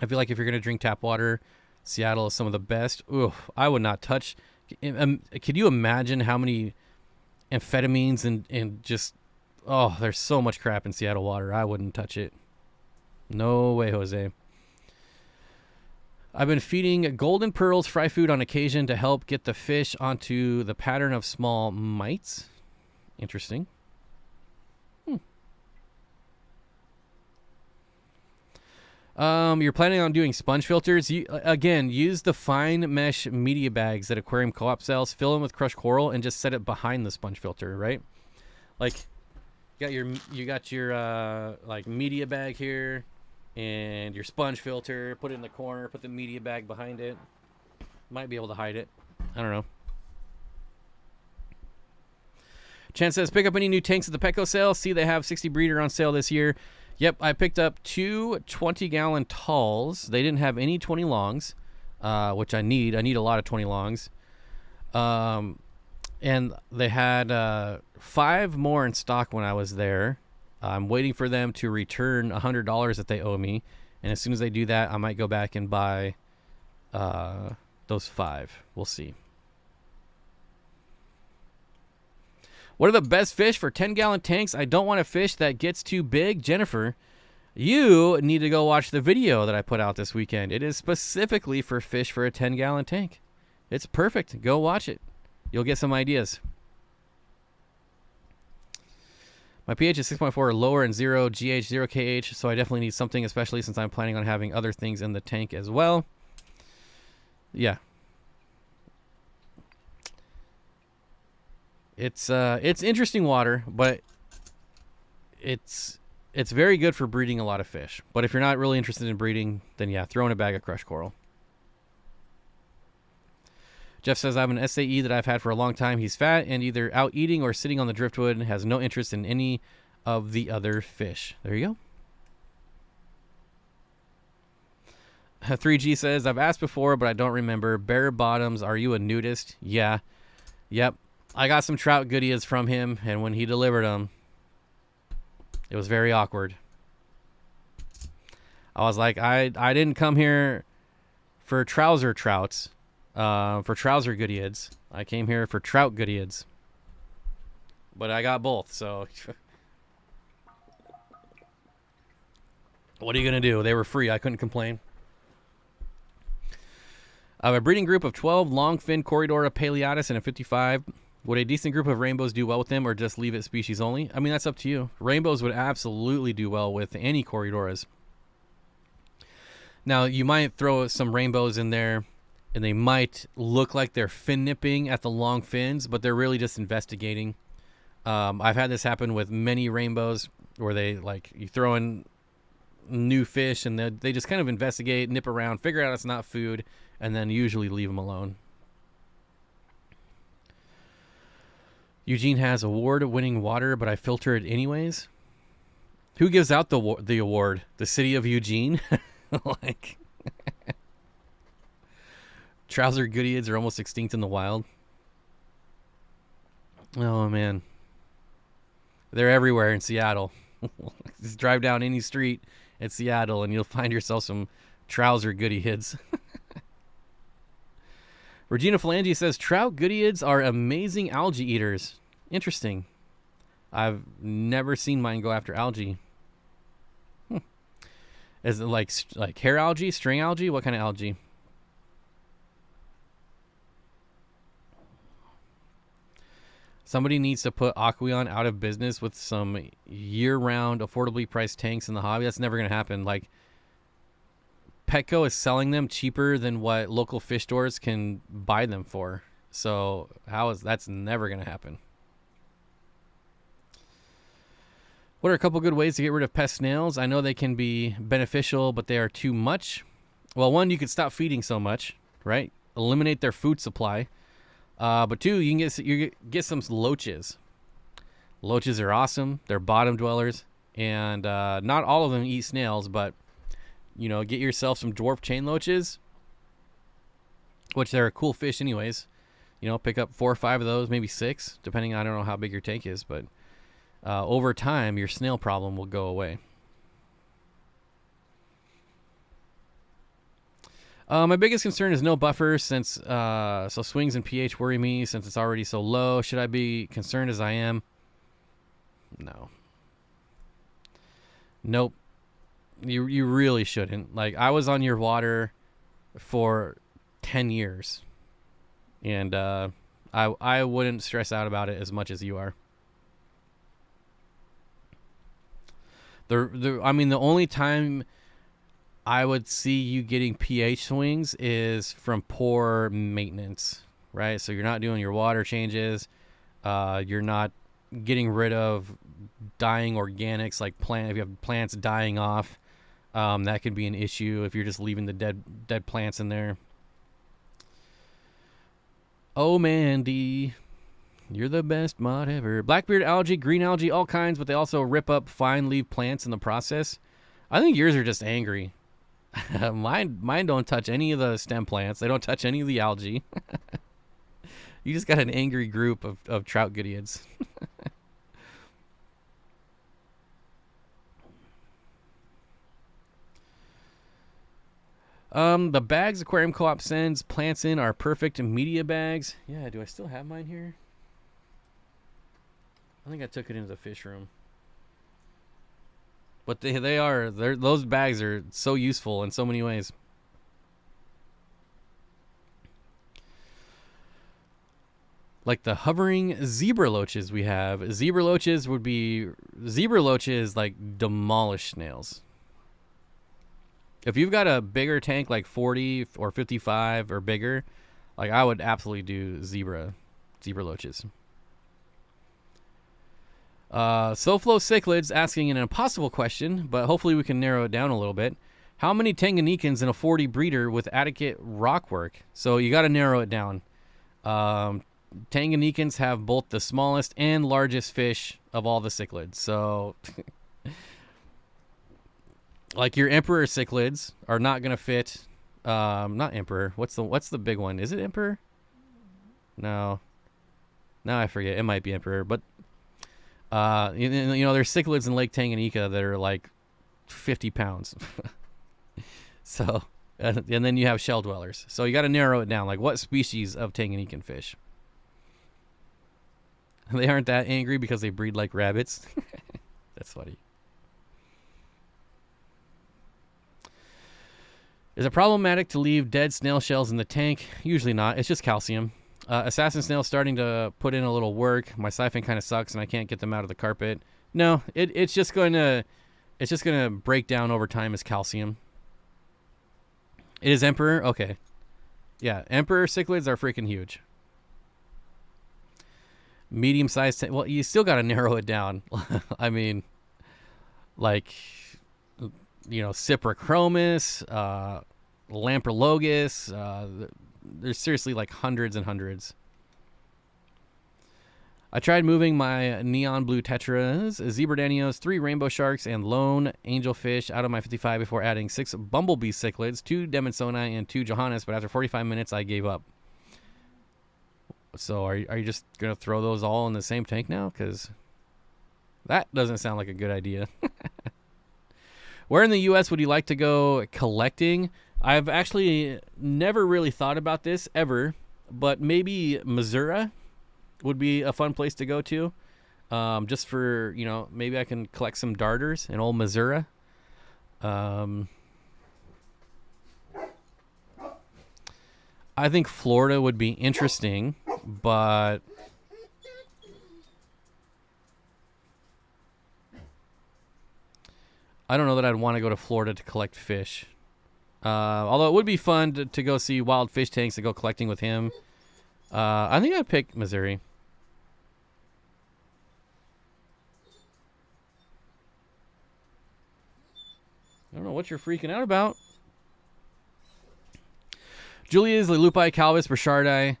I feel like if you're going to drink tap water, Seattle is some of the best. Ooh, I would not touch. Could you imagine how many amphetamines and just, oh, there's so much crap in Seattle water. I wouldn't touch it. No way, Jose. I've been feeding golden pearls fry food on occasion to help get the fish onto the pattern of small mites. Interesting. You're planning on doing sponge filters. Again, use the fine mesh media bags that Aquarium Co-op sells. Fill them with crushed coral and just set it behind the sponge filter, right? Like, you got your like media bag here, and your sponge filter. Put it in the corner. Put the media bag behind it. Might be able to hide it. I don't know. Chan says, pick up any new tanks at the Petco sale. See, they have 60 breeder on sale this year. Yep, I picked up two 20-gallon talls. They didn't have any 20 longs, which I need. I need a lot of 20 longs. And they had 5 more in stock when I was there. I'm waiting for them to return $100 that they owe me. And as soon as they do that, I might go back and buy those 5. We'll see. What are the best fish for 10-gallon tanks? I don't want a fish that gets too big. Jennifer, you need to go watch the video that I put out this weekend. It is specifically for fish for a 10-gallon tank. It's perfect. Go watch it. You'll get some ideas. My pH is 6.4 or lower and 0 GH, 0 KH, so I definitely need something, especially since I'm planning on having other things in the tank as well. Yeah. It's interesting water, but it's very good for breeding a lot of fish. But if you're not really interested in breeding, then yeah, throw in a bag of crushed coral. Jeff says, I have an SAE that I've had for a long time. He's fat and either out eating or sitting on the driftwood and has no interest in any of the other fish. There you go. 3G says, I've asked before, but I don't remember. Bare bottoms, are you a nudist? Yeah. Yep. I got some trout goodies from him, and when he delivered them, it was very awkward. I was like, I didn't come here for trouser trouts, for trouser goodies. I came here for trout goodies. But I got both, so what are you going to do? They were free. I couldn't complain. I have a breeding group of 12 longfin Corridora Paleatus and a 55. Would a decent group of rainbows do well with them or just leave it species only? I mean, that's up to you. Rainbows would absolutely do well with any Corridoras. Now, you might throw some rainbows in there, and they might look like they're fin nipping at the long fins, but they're really just investigating. I've had this happen with many rainbows where they, like, you throw in new fish, and they just kind of investigate, nip around, figure out it's not food, and then usually leave them alone. Eugene has award-winning water, but I filter it anyways. Who gives out the award? The city of Eugene? Like, trouser goodies are almost extinct in the wild. Oh, man. They're everywhere in Seattle. Just drive down any street at Seattle, and you'll find yourself some trouser goodie hits. Regina Phalange says, trout goodieads are amazing algae eaters. Interesting. I've never seen mine go after algae. Is it like hair algae, string algae? What kind of algae? Somebody needs to put Aquarium out of business with some year-round, affordably priced tanks in the hobby. That's never going to happen. Like, Petco is selling them cheaper than what local fish stores can buy them for. So that's never going to happen. What are a couple good ways to get rid of pest snails? I know they can be beneficial, but they are too much. Well, one, you could stop feeding so much, right? Eliminate their food supply. But two, you can get some loaches. Loaches are awesome. They're bottom dwellers, and not all of them eat snails, but get yourself some dwarf chain loaches, which they're a cool fish anyways. Pick up 4 or 5 of those, maybe 6, depending. I don't know how big your tank is, but over time, your snail problem will go away. My biggest concern is no buffer, since so swings and pH worry me since it's already so low. Should I be concerned as I am? No. Nope. You really shouldn't. Like, I was on your water for 10 years, and I wouldn't stress out about it as much as you are. The only time I would see you getting pH swings is from poor maintenance, right? So you're not doing your water changes. You're not getting rid of dying organics, like if you have plants dying off. That could be an issue if you're just leaving the dead plants in there. Oh, Mandy, you're the best mod ever. Blackbeard algae, green algae, all kinds, but they also rip up fine leaf plants in the process. I think yours are just angry. Mine don't touch any of the stem plants. They don't touch any of the algae. You just got an angry group of trout idiots. The bags Aquarium Co-op sends plants in are perfect media bags. Yeah, do I still have mine here? I think I took it into the fish room. But those bags are so useful in so many ways. Like the hovering zebra loaches we have. Zebra loaches like demolish snails. If you've got a bigger tank like 40 or 55 or bigger, like I would absolutely do zebra loaches. SoFlo Cichlids asking an impossible question, but hopefully we can narrow it down a little bit. How many Tanganyikans in a 40 breeder with adequate rock work? So you got to narrow it down. Tanganyikans have both the smallest and largest fish of all the cichlids. So, like your emperor cichlids are not going to fit. Not emperor. What's the big one? Is it emperor? No. Now I forget. It might be emperor, but. There's cichlids in Lake Tanganyika that are like 50 pounds. So, and then you have shell dwellers. So you got to narrow it down. Like, what species of Tanganyikan fish? They aren't that angry because they breed like rabbits. That's funny. Is it problematic to leave dead snail shells in the tank? Usually not. It's just calcium. Assassin snail's starting to put in a little work. My siphon kind of sucks, and I can't get them out of the carpet. No, it's just gonna break down over time as calcium. It is emperor. Okay, yeah, emperor cichlids are freaking huge. Medium sized. Well, you still got to narrow it down. I mean, like, Cyprichromis, Lamprologus. There's seriously like hundreds and hundreds. I tried moving my neon blue tetras, zebra danios, 3 rainbow sharks, and lone angelfish out of my 55 before adding 6 bumblebee cichlids, 2 Demonsoni, and 2 Johannes, but after 45 minutes, I gave up. So are you just going to throw those all in the same tank now? Because that doesn't sound like a good idea. Where in the U.S. would you like to go collecting? I've actually never really thought about this ever, but maybe Missouri would be a fun place to go to. Just for, maybe I can collect some darters in old Missouri. I think Florida would be interesting, but I don't know that I'd want to go to Florida to collect fish. Although it would be fun to go see wild fish tanks and go collecting with him. I think I'd pick Missouri. I don't know what you're freaking out about. Julia's, Lelupi, Calvis, Burchardi.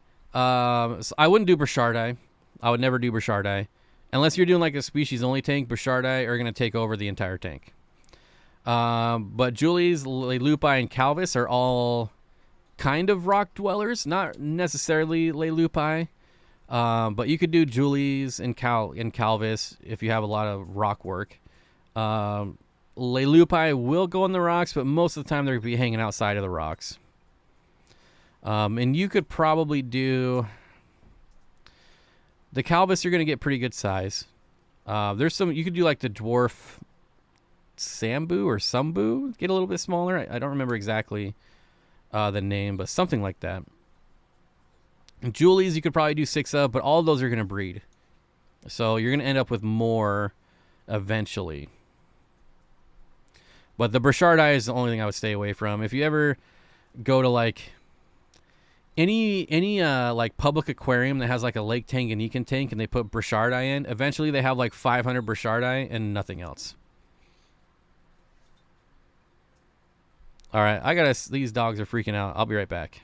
So I wouldn't do Burchardi. I would never do Burchardi. Unless you're doing like a species-only tank, Burchardi are going to take over the entire tank. But Julie's, Lelupi, and Calvis are all kind of rock dwellers. Not necessarily Lelupi. But you could do Julie's and Calvis if you have a lot of rock work. Lelupi will go on the rocks, but most of the time they're going to be hanging outside of the rocks. And you could probably do the Calvis. You're going to get pretty good size. There's some you could do like the dwarf Sambu or Sumbu, get a little bit smaller. I don't remember exactly the name, but something like that. And Julie's you could probably do 6 of, but all of those are going to breed, so you're going to end up with more eventually. But the Burchardi is the only thing I would stay away from. If you ever go to like any like public aquarium that has like a lake Tanganyika tank and they put Burchardi in, eventually they have like 500 Burchardi and nothing else. All right, these dogs are freaking out. I'll be right back.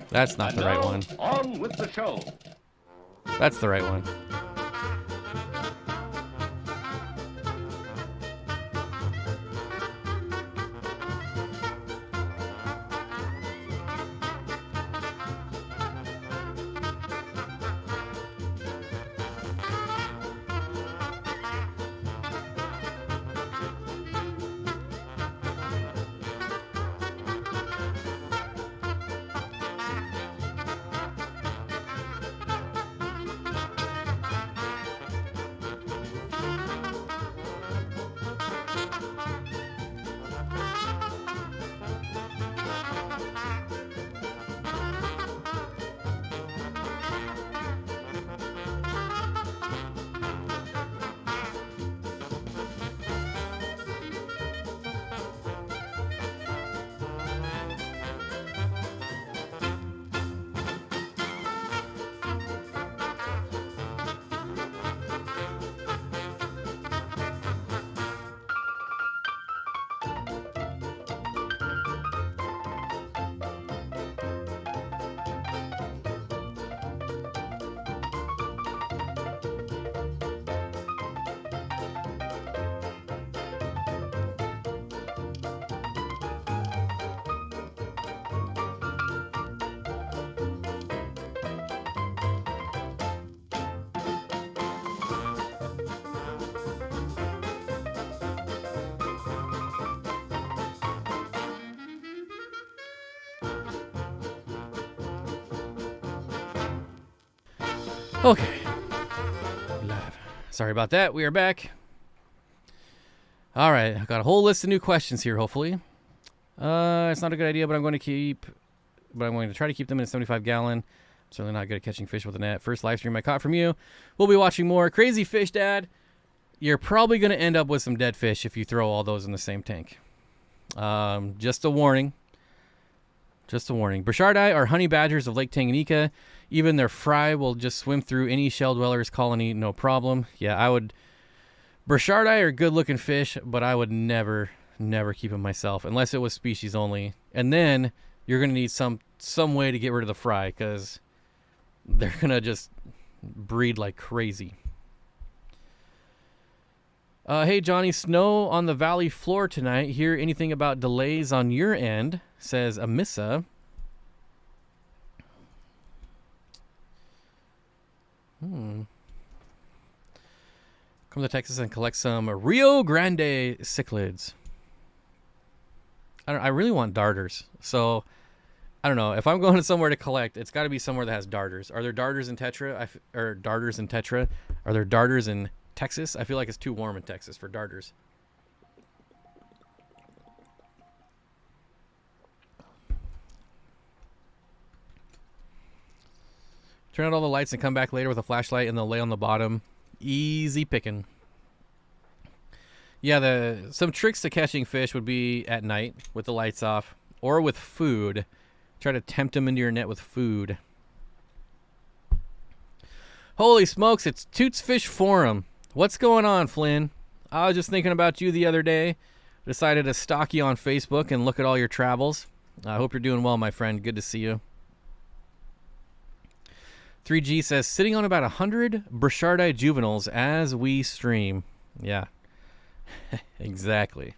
That's not the right one. On with the show. That's the right one. Okay. Live. Sorry about that. We are back. All right. I've got a whole list of new questions here, hopefully. It's not a good idea, but I'm going to try to keep them in a 75-gallon. I'm certainly not good at catching fish with a net. First live stream I caught from you. We'll be watching more. Crazy Fish Dad. You're probably going to end up with some dead fish if you throw all those in the same tank. Just a warning. Just a warning. Burchardi are honey badgers of Lake Tanganyika. Even their fry will just swim through any shell dweller's colony, no problem. Yeah, I would. Burchardi are good-looking fish, but I would never keep them myself unless it was species only. And then you're gonna need some way to get rid of the fry because they're gonna just breed like crazy. Hey Johnny, snow on the valley floor tonight. Hear anything about delays on your end? Says Amissa. Come to Texas and collect some Rio Grande cichlids. I really want darters. So, I don't know. If I'm going somewhere to collect, it's got to be somewhere that has darters. Are there darters in Tetra? Or darters in Tetra? Are there darters in Texas? I feel like it's too warm in Texas for darters. Turn out all the lights and come back later with a flashlight, and they'll lay on the bottom. Easy picking. Yeah, some tricks to catching fish would be at night with the lights off, or with food. Try to tempt them into your net with food. Holy smokes, it's Toots Fish Forum. What's going on, Flynn? I was just thinking about you the other day. Decided to stalk you on Facebook and look at all your travels. I hope you're doing well, my friend. Good to see you. 3G says, sitting on about 100 Burchardii juveniles as we stream. Yeah. Exactly.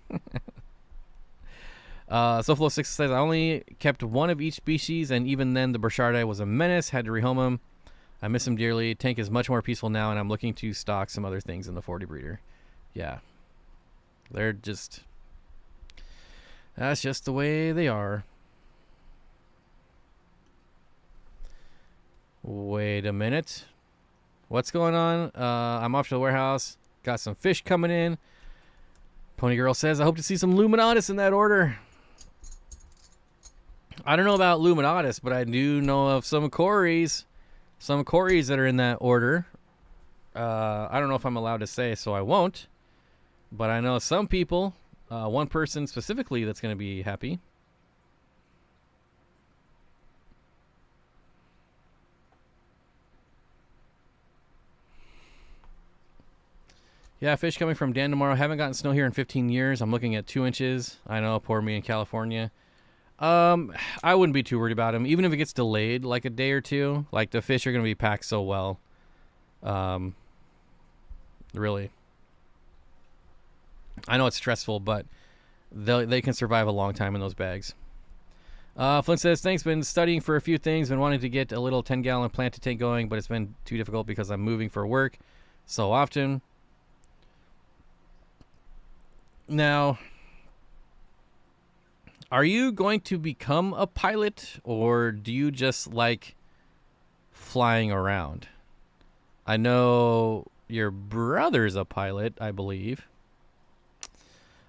SoFlo6 says, I only kept one of each species, and even then the Burchardii was a menace. Had to rehome him. I miss him dearly. Tank is much more peaceful now, and I'm looking to stock some other things in the 40 breeder. Yeah. They're just... That's just the way they are. Wait a minute. What's going on? I'm off to the warehouse. Got some fish coming in. Pony Girl says, I hope to see some Luminatus in that order. I don't know about Luminatus, but I do know of some Cories. Some Cories that are in that order. I don't know if I'm allowed to say, so I won't. But I know some people, one person specifically that's going to be happy. Yeah, fish coming from Dan tomorrow. Haven't gotten snow here in 15 years. I'm looking at 2 inches. I know, poor me in California. I wouldn't be too worried about them. Even if it gets delayed like a day or two, like the fish are going to be packed so well. Really. I know it's stressful, but they can survive a long time in those bags. Flint says, thanks, been studying for a few things, been wanting to get a little 10-gallon plant to tank going, but it's been too difficult because I'm moving for work so often. Now, are you going to become a pilot, or do you just like flying around? I know your brother's a pilot, I believe.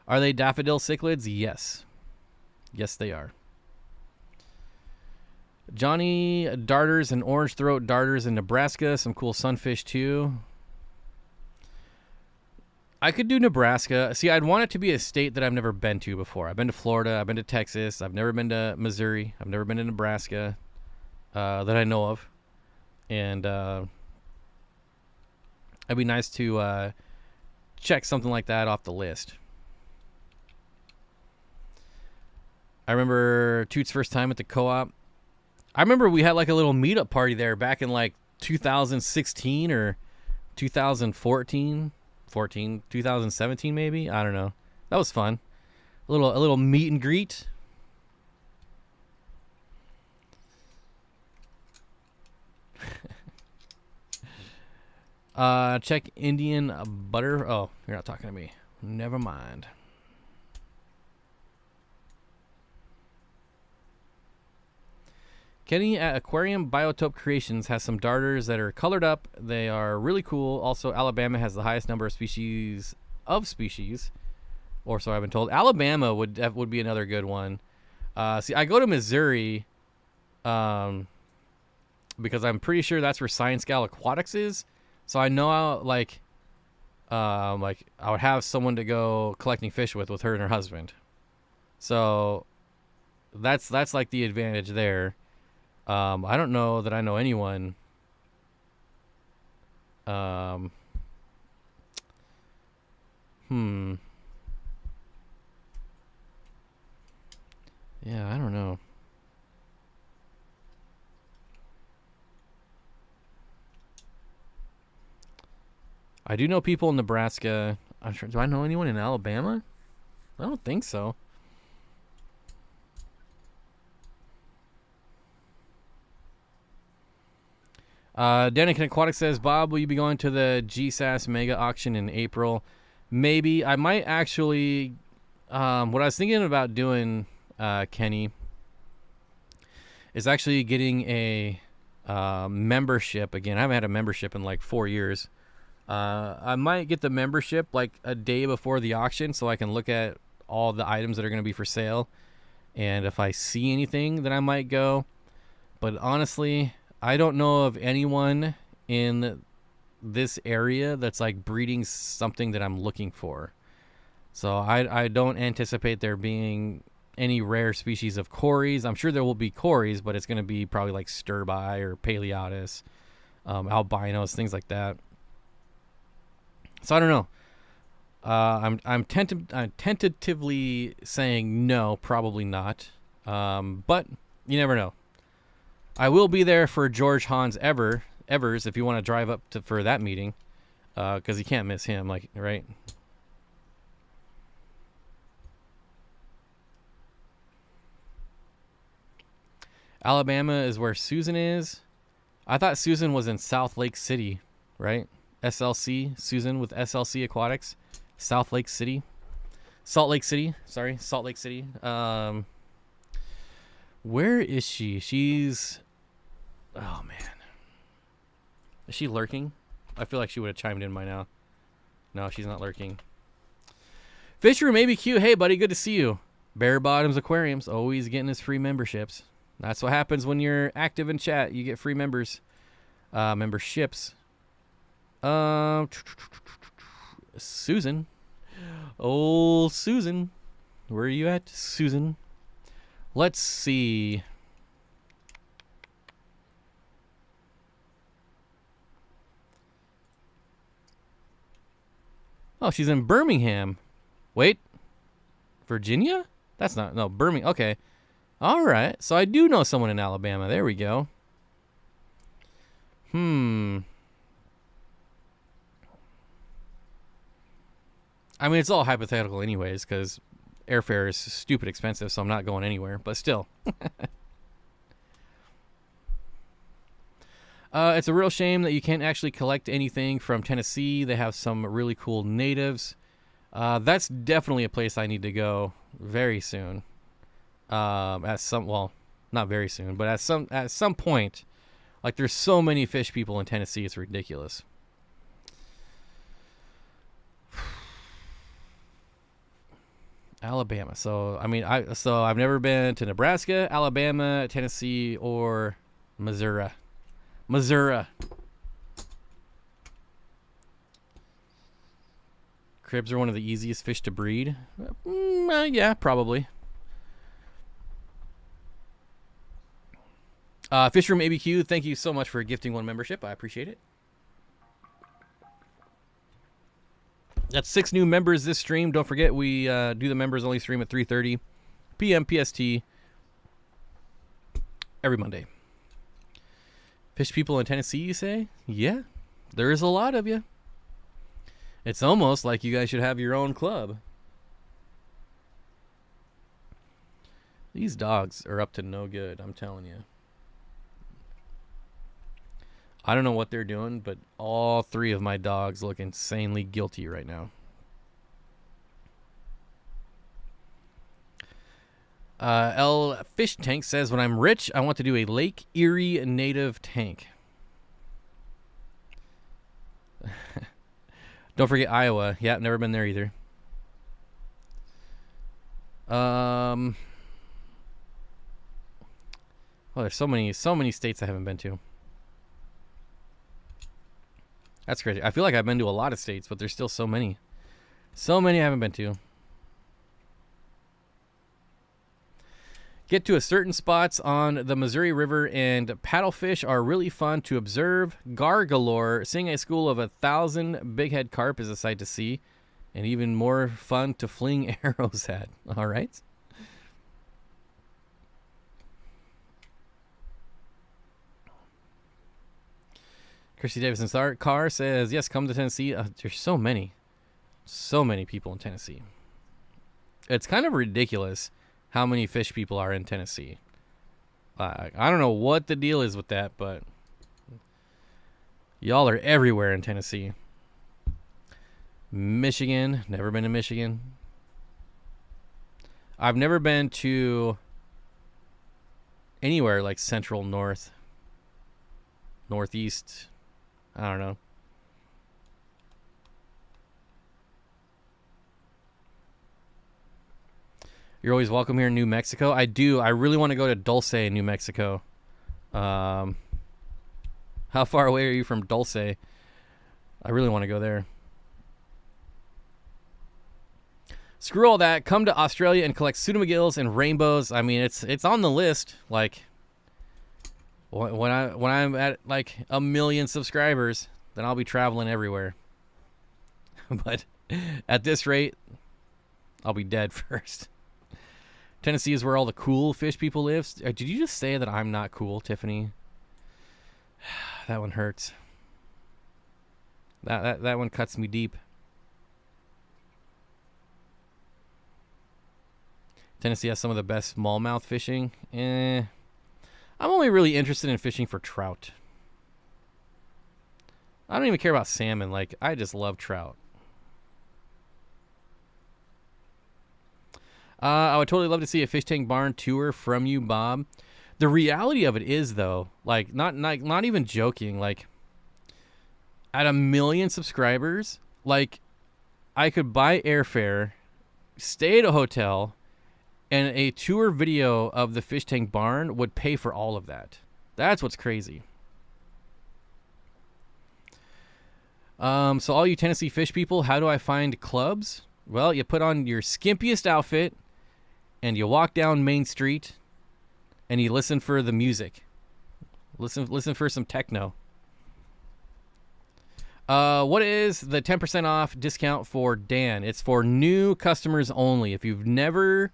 Are they daffodil cichlids? Yes. Yes, they are. Johnny darters and orange throat darters in Nebraska. Some cool sunfish, too. I could do Nebraska. See, I'd want it to be a state that I've never been to before. I've been to Florida. I've been to Texas. I've never been to Missouri. I've never been to Nebraska that I know of. And it'd be nice to check something like that off the list. I remember Toot's first time at the co-op. I remember we had like a little meetup party there back in like 2016 or 2014. 2017 maybe. I don't know. That was fun. A little meet and greet. Check Indian butter. Oh, you're not talking to me. Never mind. Kenny at Aquarium Biotope Creations has some darters that are colored up. They are really cool. Also, Alabama has the highest number of species, or so I've been told. Alabama would be another good one. See, I go to Missouri because I'm pretty sure that's where Steenfott Aquatics is. So I know I would have someone to go collecting fish with her and her husband. So that's like the advantage there. I don't know that I know anyone. Yeah, I don't know. I do know people in Nebraska. I'm sure. Do I know anyone in Alabama? I don't think so. Danican Aquatics says, Bob, will you be going to the GSAS Mega Auction in April? Maybe. I might actually... what I was thinking about doing, Kenny, is actually getting a membership. Again, I haven't had a membership in like 4 years. I might get the membership like a day before the auction so I can look at all the items that are going to be for sale. And if I see anything, then I might go. But honestly... I don't know of anyone in this area that's like breeding something that I'm looking for. So I don't anticipate there being any rare species of cories. I'm sure there will be cories, but it's going to be probably like sturbi or paleotis, albinos, things like that. So I don't know. I'm tentatively saying no, probably not. But you never know. I will be there for George Hans Evers if you want to drive up for that meeting, because you can't miss him, like, right? Alabama is where Susan is. I thought Susan was in South Lake City, right? SLC, Susan with SLC Aquatics. South Lake City. Salt Lake City. Sorry, Salt Lake City. Where is she? She's... Oh, man. Is she lurking? I feel like she would have chimed in by now. No, she's not lurking. Fish Room ABQ. Hey, buddy. Good to see you. Bare Bottoms Aquariums. Always getting his free memberships. That's what happens when you're active in chat. You get free memberships. Susan. Oh, Susan. Where are you at, Susan? Let's see. Oh, she's in Birmingham. Wait. Virginia? That's not... No, Birmingham. Okay. All right. So I do know someone in Alabama. There we go. I mean, it's all hypothetical anyways, because airfare is stupid expensive, so I'm not going anywhere. But still. It's a real shame that you can't actually collect anything from Tennessee. They have some really cool natives. That's definitely a place I need to go very soon. Well, not very soon, but at some point. Like, there's so many fish people in Tennessee, it's ridiculous. Alabama. So, I mean, I've never been to Nebraska, Alabama, Tennessee, or Missouri. Cribs are one of the easiest fish to breed. Yeah, probably. Fish Room ABQ, thank you so much for gifting one membership. I appreciate it. That's 6 new members this stream. Don't forget, we do the members only stream at 3:30 p.m. PST every Monday. Fish people in Tennessee, you say? Yeah, there is a lot of you. It's almost like you guys should have your own club. These dogs are up to no good, I'm telling you. I don't know what they're doing, but all 3 of my dogs look insanely guilty right now. L Fish Tank says, when I'm rich, I want to do a Lake Erie native tank. Don't forget Iowa. Yeah, never been there either. Well, there's so many states I haven't been to. That's crazy. I feel like I've been to a lot of states, but there's still so many. So many I haven't been to. Get to a certain spots on the Missouri River, and paddlefish are really fun to observe. Gar galore. Seeing a school of 1,000 bighead carp is a sight to see, and even more fun to fling arrows at. All right. Christy Davison's car says, yes, come to Tennessee. There's so many people in Tennessee. It's kind of ridiculous how many fish people are in Tennessee. I don't know what the deal is with that, but y'all are everywhere in Tennessee. Michigan, never been to Michigan. I've never been to anywhere like central, north, northeast. I don't know. You're always welcome here in New Mexico. I do. I really want to go to Dulce, New Mexico. How far away are you from Dulce? I really want to go there. Screw all that. Come to Australia and collect pseudomagills and rainbows. I mean, it's on the list. Like, when I'm at like 1 million subscribers, then I'll be traveling everywhere. But at this rate, I'll be dead first. Tennessee is where all the cool fish people live. Did you just say that I'm not cool, Tiffany? That one hurts. That one cuts me deep. Tennessee has some of the best smallmouth fishing. I'm only really interested in fishing for trout. I don't even care about salmon. Like, I just love trout. I would totally love to see a fish tank barn tour from you, Bob. The reality of it is, though, like, not even joking, like, at 1 million subscribers, like, I could buy airfare, stay at a hotel, and a tour video of the fish tank barn would pay for all of that. That's what's crazy. So all you Tennessee fish people, how do I find clubs? Well, you put on your skimpiest outfit, and you walk down Main Street, and you listen for the music. Listen for some techno. What is the 10% off discount for Dan? It's for new customers only. If you've never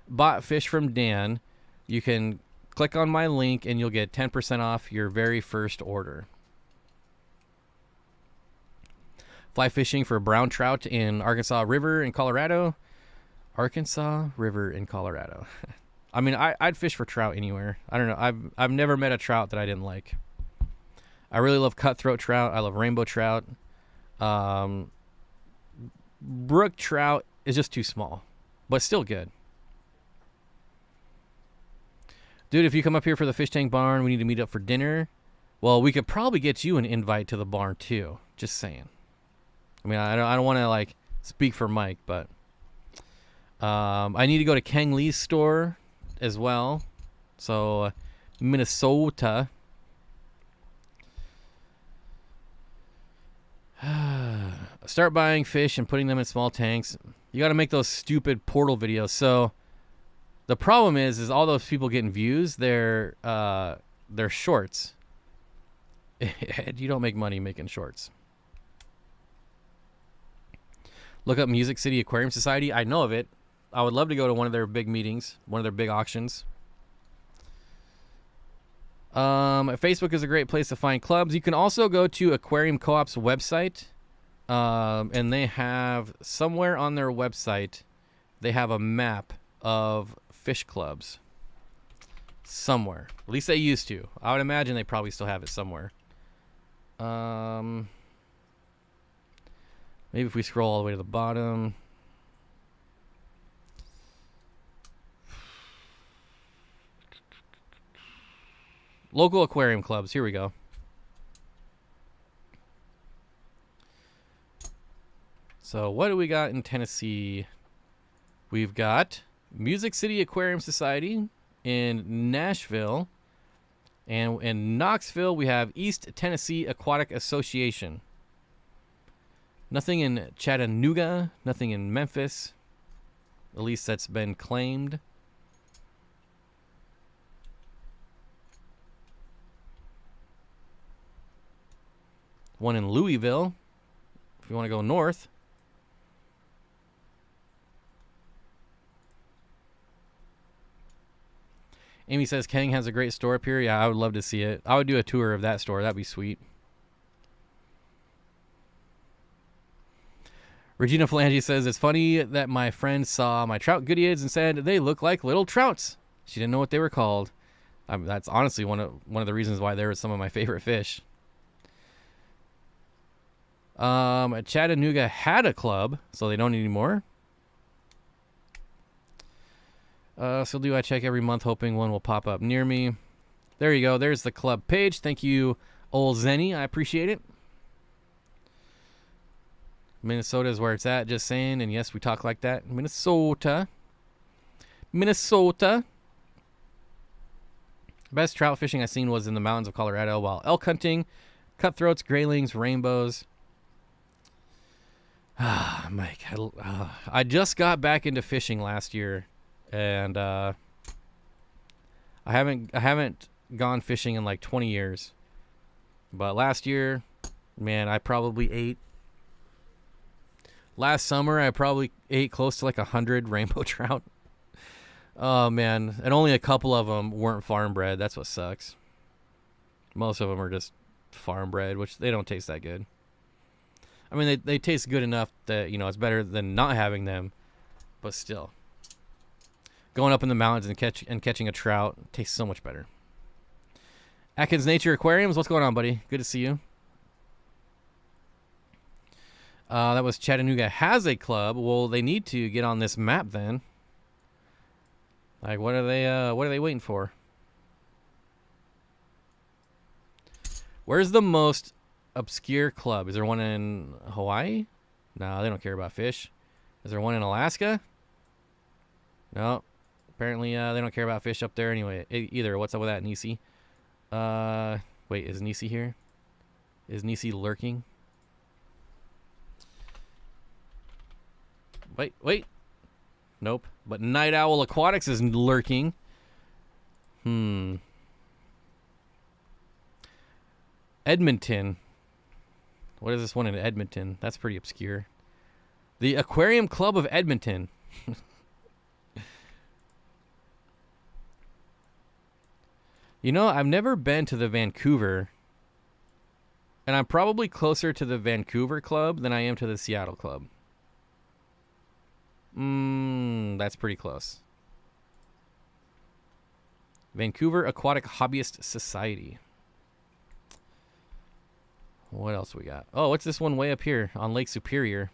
bought fish from Dan, you can click on my link, and you'll get 10% off your very first order. Fly fishing for brown trout in Arkansas River in Colorado. Arkansas River in Colorado. I mean, I'd fish for trout anywhere. I don't know. I've never met a trout that I didn't like. I really love cutthroat trout. I love rainbow trout. Brook trout is just too small, but still good. Dude, if you come up here for the fish tank barn, we need to meet up for dinner. Well, we could probably get you an invite to the barn too. Just saying. I mean, I don't want to like speak for Mike, but I need to go to Kang Lee's store as well. So Minnesota. Start buying fish and putting them in small tanks. You got to make those stupid portal videos. So the problem is all those people getting views, they're shorts. You don't make money making shorts. Look up Music City Aquarium Society. I know of it. I would love to go to one of their big meetings, one of their big auctions. Facebook is a great place to find clubs. You can also go to Aquarium Co-op's website, and they have somewhere on their website, they have a map of fish clubs. Somewhere. At least they used to. I would imagine they probably still have it somewhere. Maybe if we scroll all the way to the bottom. Local aquarium clubs. Here we go. So what do we got in Tennessee? We've got Music City Aquarium Society in Nashville. And in Knoxville, we have East Tennessee Aquatic Association. Nothing in Chattanooga. Nothing in Memphis. At least that's been claimed. One in Louisville, if you want to go north. Amy says Kang has a great store up here. Yeah, I would love to see it. I would do a tour of that store. That'd be sweet. Regina Phalange says, it's funny that my friend saw my trout goodeids and said they look like little trouts. She didn't know what they were called. That's honestly one of the reasons why they were some of my favorite fish. Chattanooga had a club, so they don't anymore. So do I check every month hoping one will pop up near me. There you go. There's the club page. Thank you, old Zenny. I appreciate it. Minnesota is where it's at, just saying. And yes, we talk like that. Minnesota. Minnesota. Best trout fishing I've seen was in the mountains of Colorado, while elk hunting Cutthroats, graylings, rainbows. Mike, I just got back into fishing last year, and I haven't gone fishing in like 20 years. But last year, man, I probably ate. Last summer, I probably ate close to like 100 rainbow trout. Oh man, and only a couple of them weren't farm bred. That's what sucks. Most of them are just farm bred, which they don't taste that good. I mean, they taste good enough that, you know, it's better than not having them, but still. Going up in the mountains and catching a trout tastes so much better. Atkins Nature Aquariums, what's going on, buddy? Good to see you. That was Chattanooga has a club. Well, they need to get on this map then. Like, what are they waiting for? Where's the most obscure club? Is there one in Hawaii? No, they don't care about fish. Is there one in Alaska? No. Apparently, they don't care about fish up there anyway. Either. What's up with that, Nisi? Wait, is Nisi here? Is Nisi lurking? Wait. Nope. But Night Owl Aquatics is lurking. Edmonton. What is this one in Edmonton? That's pretty obscure. The Aquarium Club of Edmonton. You know, I've never been to the Vancouver. And I'm probably closer to the Vancouver Club than I am to the Seattle Club. That's pretty close. Vancouver Aquatic Hobbyist Society. What else we got? Oh, what's this one way up here on Lake Superior?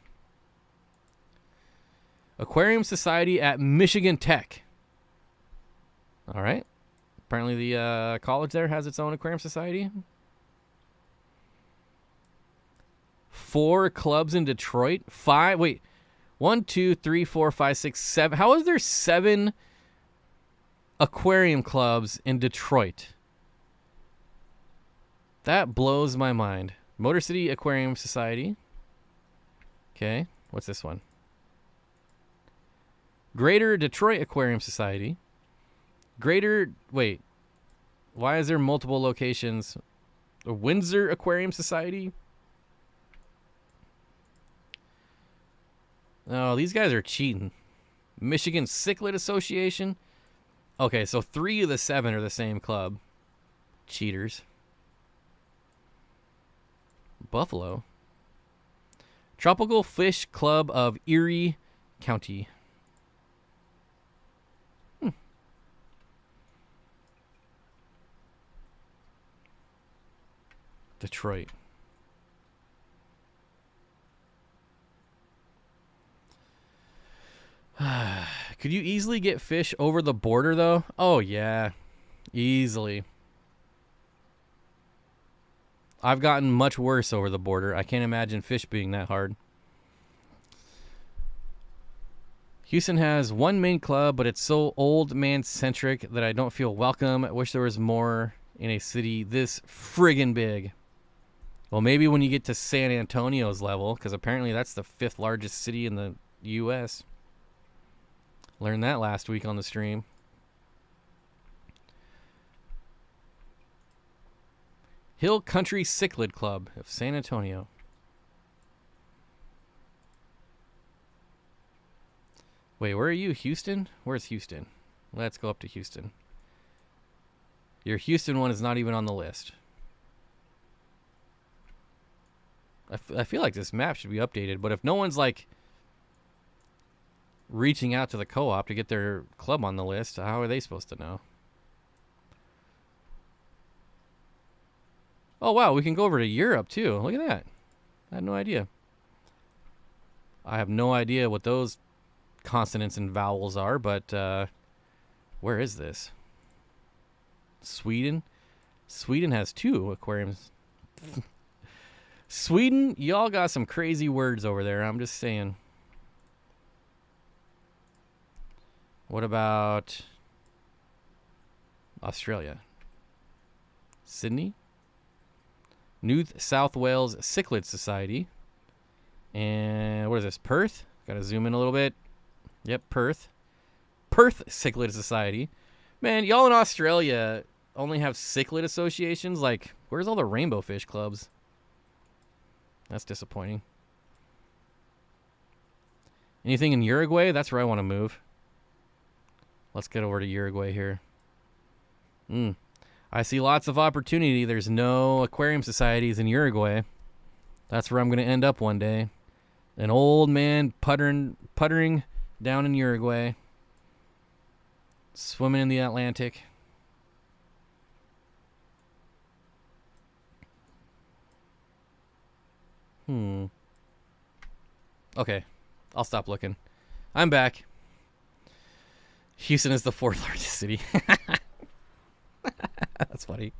Aquarium Society at Michigan Tech. All right. Apparently the college there has its own aquarium society. 4 clubs in Detroit. 5. Wait. 1, 2, 3, 4, 5, 6, 7. How is there 7 aquarium clubs in Detroit? That blows my mind. Motor City Aquarium Society. Okay. What's this one? Greater Detroit Aquarium Society. Wait. Why is there multiple locations? The Windsor Aquarium Society? Oh, these guys are cheating. Michigan Cichlid Association. Okay, so 3 of the 7 are the same club. Cheaters. Buffalo. Tropical Fish Club of Erie County. Detroit. Could you easily get fish over the border, though? Oh, yeah. Easily. I've gotten much worse over the border. I can't imagine fish being that hard. Houston has one main club, but it's so old man-centric that I don't feel welcome. I wish there was more in a city this friggin' big. Well, maybe when you get to San Antonio's level, because apparently that's the 5th largest city in the U.S. Learned that last week on the stream. Hill Country Cichlid Club of San Antonio. Wait, where are you? Houston? Where's Houston? Let's go up to Houston. Your Houston one is not even on the list. I feel like this map should be updated, but if no one's like reaching out to the co-op to get their club on the list, how are they supposed to know? Oh, wow, we can go over to Europe, too. Look at that. I had no idea. I have no idea what those consonants and vowels are, but where is this? Sweden? Sweden has 2 aquariums. Sweden, y'all got some crazy words over there, I'm just saying. What about Australia? Sydney? New South Wales Cichlid Society. And what is this? Perth? Gotta zoom in a little bit. Yep, Perth. Perth Cichlid Society. Man, y'all in Australia only have cichlid associations? Like, where's all the rainbow fish clubs? That's disappointing. Anything in Uruguay? That's where I want to move. Let's get over to Uruguay here. I see lots of opportunity. There's no aquarium societies in Uruguay. That's where I'm going to end up one day. An old man puttering down in Uruguay. Swimming in the Atlantic. Okay. I'll stop looking. I'm back. Houston is the 4th largest city. That's funny.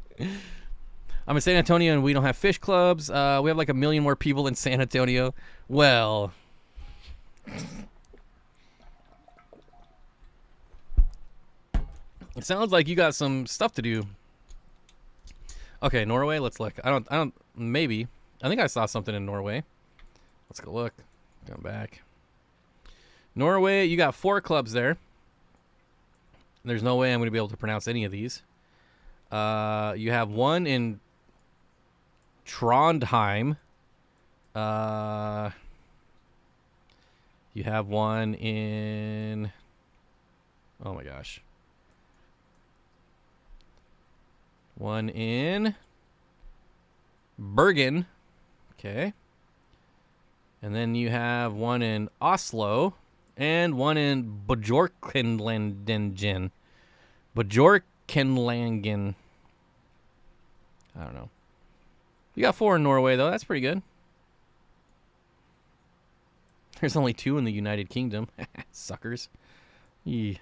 I'm in San Antonio and we don't have fish clubs. We have like 1 million more people in San Antonio. Well, it sounds like you got some stuff to do. Okay, Norway, let's look. Maybe. I think I saw something in Norway. Let's go look. Come back. Norway, you got 4 clubs there. There's no way I'm going to be able to pronounce any of these. You have one in Trondheim. You have one in... Oh my gosh. One in Bergen. Okay. And then you have one in Oslo. And one in Bjorkenlangen. Bjorkenlangen. I don't know. You got 4 in Norway, though. That's pretty good. There's only 2 in the United Kingdom. Suckers. Yee.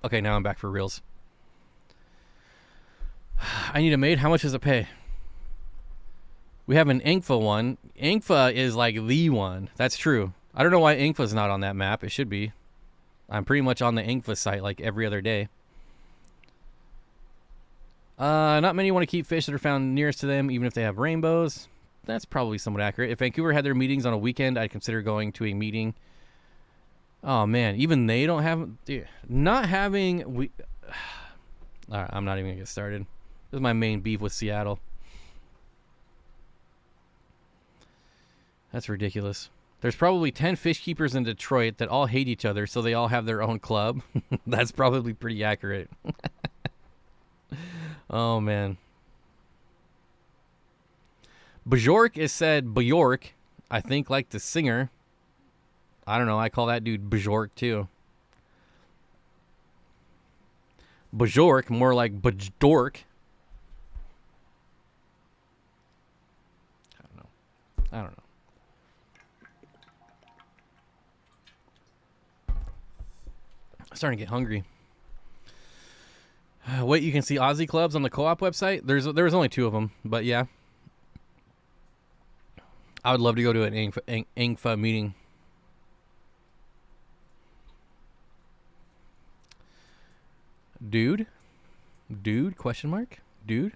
Okay, now I'm back for reals. I need a maid. How much does it pay? We have an Engfa one. Engfa is like the one. That's true. I don't know why Engfa's not on that map. It should be. I'm pretty much on the Engfa site like every other day. Not many want to keep fish that are found nearest to them, even if they have rainbows. That's probably somewhat accurate. If Vancouver had their meetings on a weekend, I'd consider going to a meeting. Oh, man. Even they don't have... Dude, not having... All right, I'm not even going to get started. This is my main beef with Seattle. That's ridiculous. There's probably 10 fish keepers in Detroit that all hate each other, so they all have their own club. That's probably pretty accurate. Oh, man. Bjork is said Bjork. I think like the singer. I don't know. I call that dude Bjork, too. Bjork, more like Bjork. I don't know. I'm starting to get hungry. Wait, you can see Aussie clubs on the co-op website? There's only 2 of them, but yeah. I would love to go to an Engfa meeting. Dude? Dude? Question mark? Dude?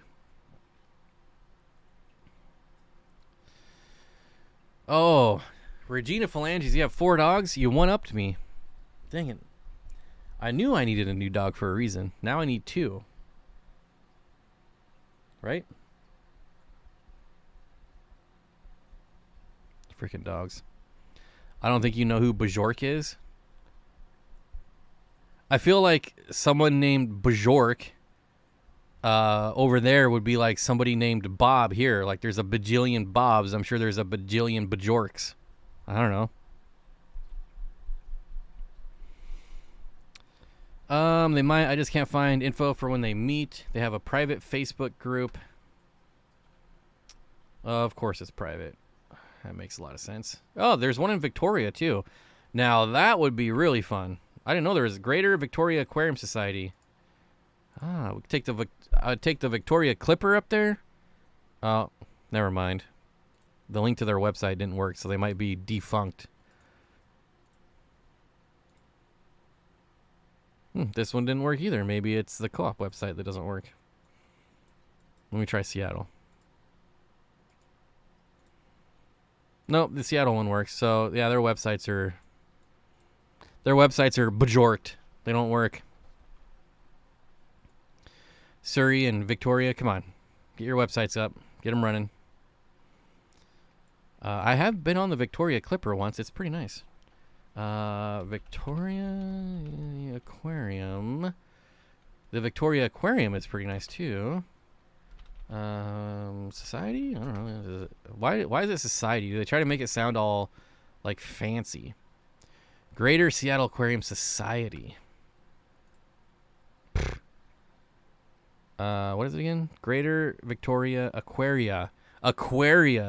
Oh, Regina Phalanges, you have 4 dogs? You one-upped me. Dang it. I knew I needed a new dog for a reason. Now I need 2. Right? Freaking dogs. I don't think you know who Bjork is. I feel like someone named Bjork over there would be like somebody named Bob here. Like there's a bajillion Bobs. I'm sure there's a bajillion Bjorks. I don't know. They might. I just can't find info for when they meet. They have a private Facebook group. Of course it's private. That makes a lot of sense. Oh, there's one in Victoria, too. Now, that would be really fun. I didn't know there was a Greater Victoria Aquarium Society. Ah, we could take the Victoria Clipper up there. Oh, never mind. The link to their website didn't work, so they might be defunct. This one didn't work either. Maybe it's the co-op website that doesn't work. Let me try Seattle. Nope, the Seattle one works. So yeah, their websites are bajorked. They don't work. Surrey and Victoria, come on, get your websites up, get them running. I have been on the Victoria Clipper once. It's pretty nice. Victoria Aquarium. The Victoria Aquarium is pretty nice too. Society? I don't know. Why is it society? Do they try to make it sound all like fancy? Greater Seattle Aquarium Society. What is it again? Greater Victoria Aquaria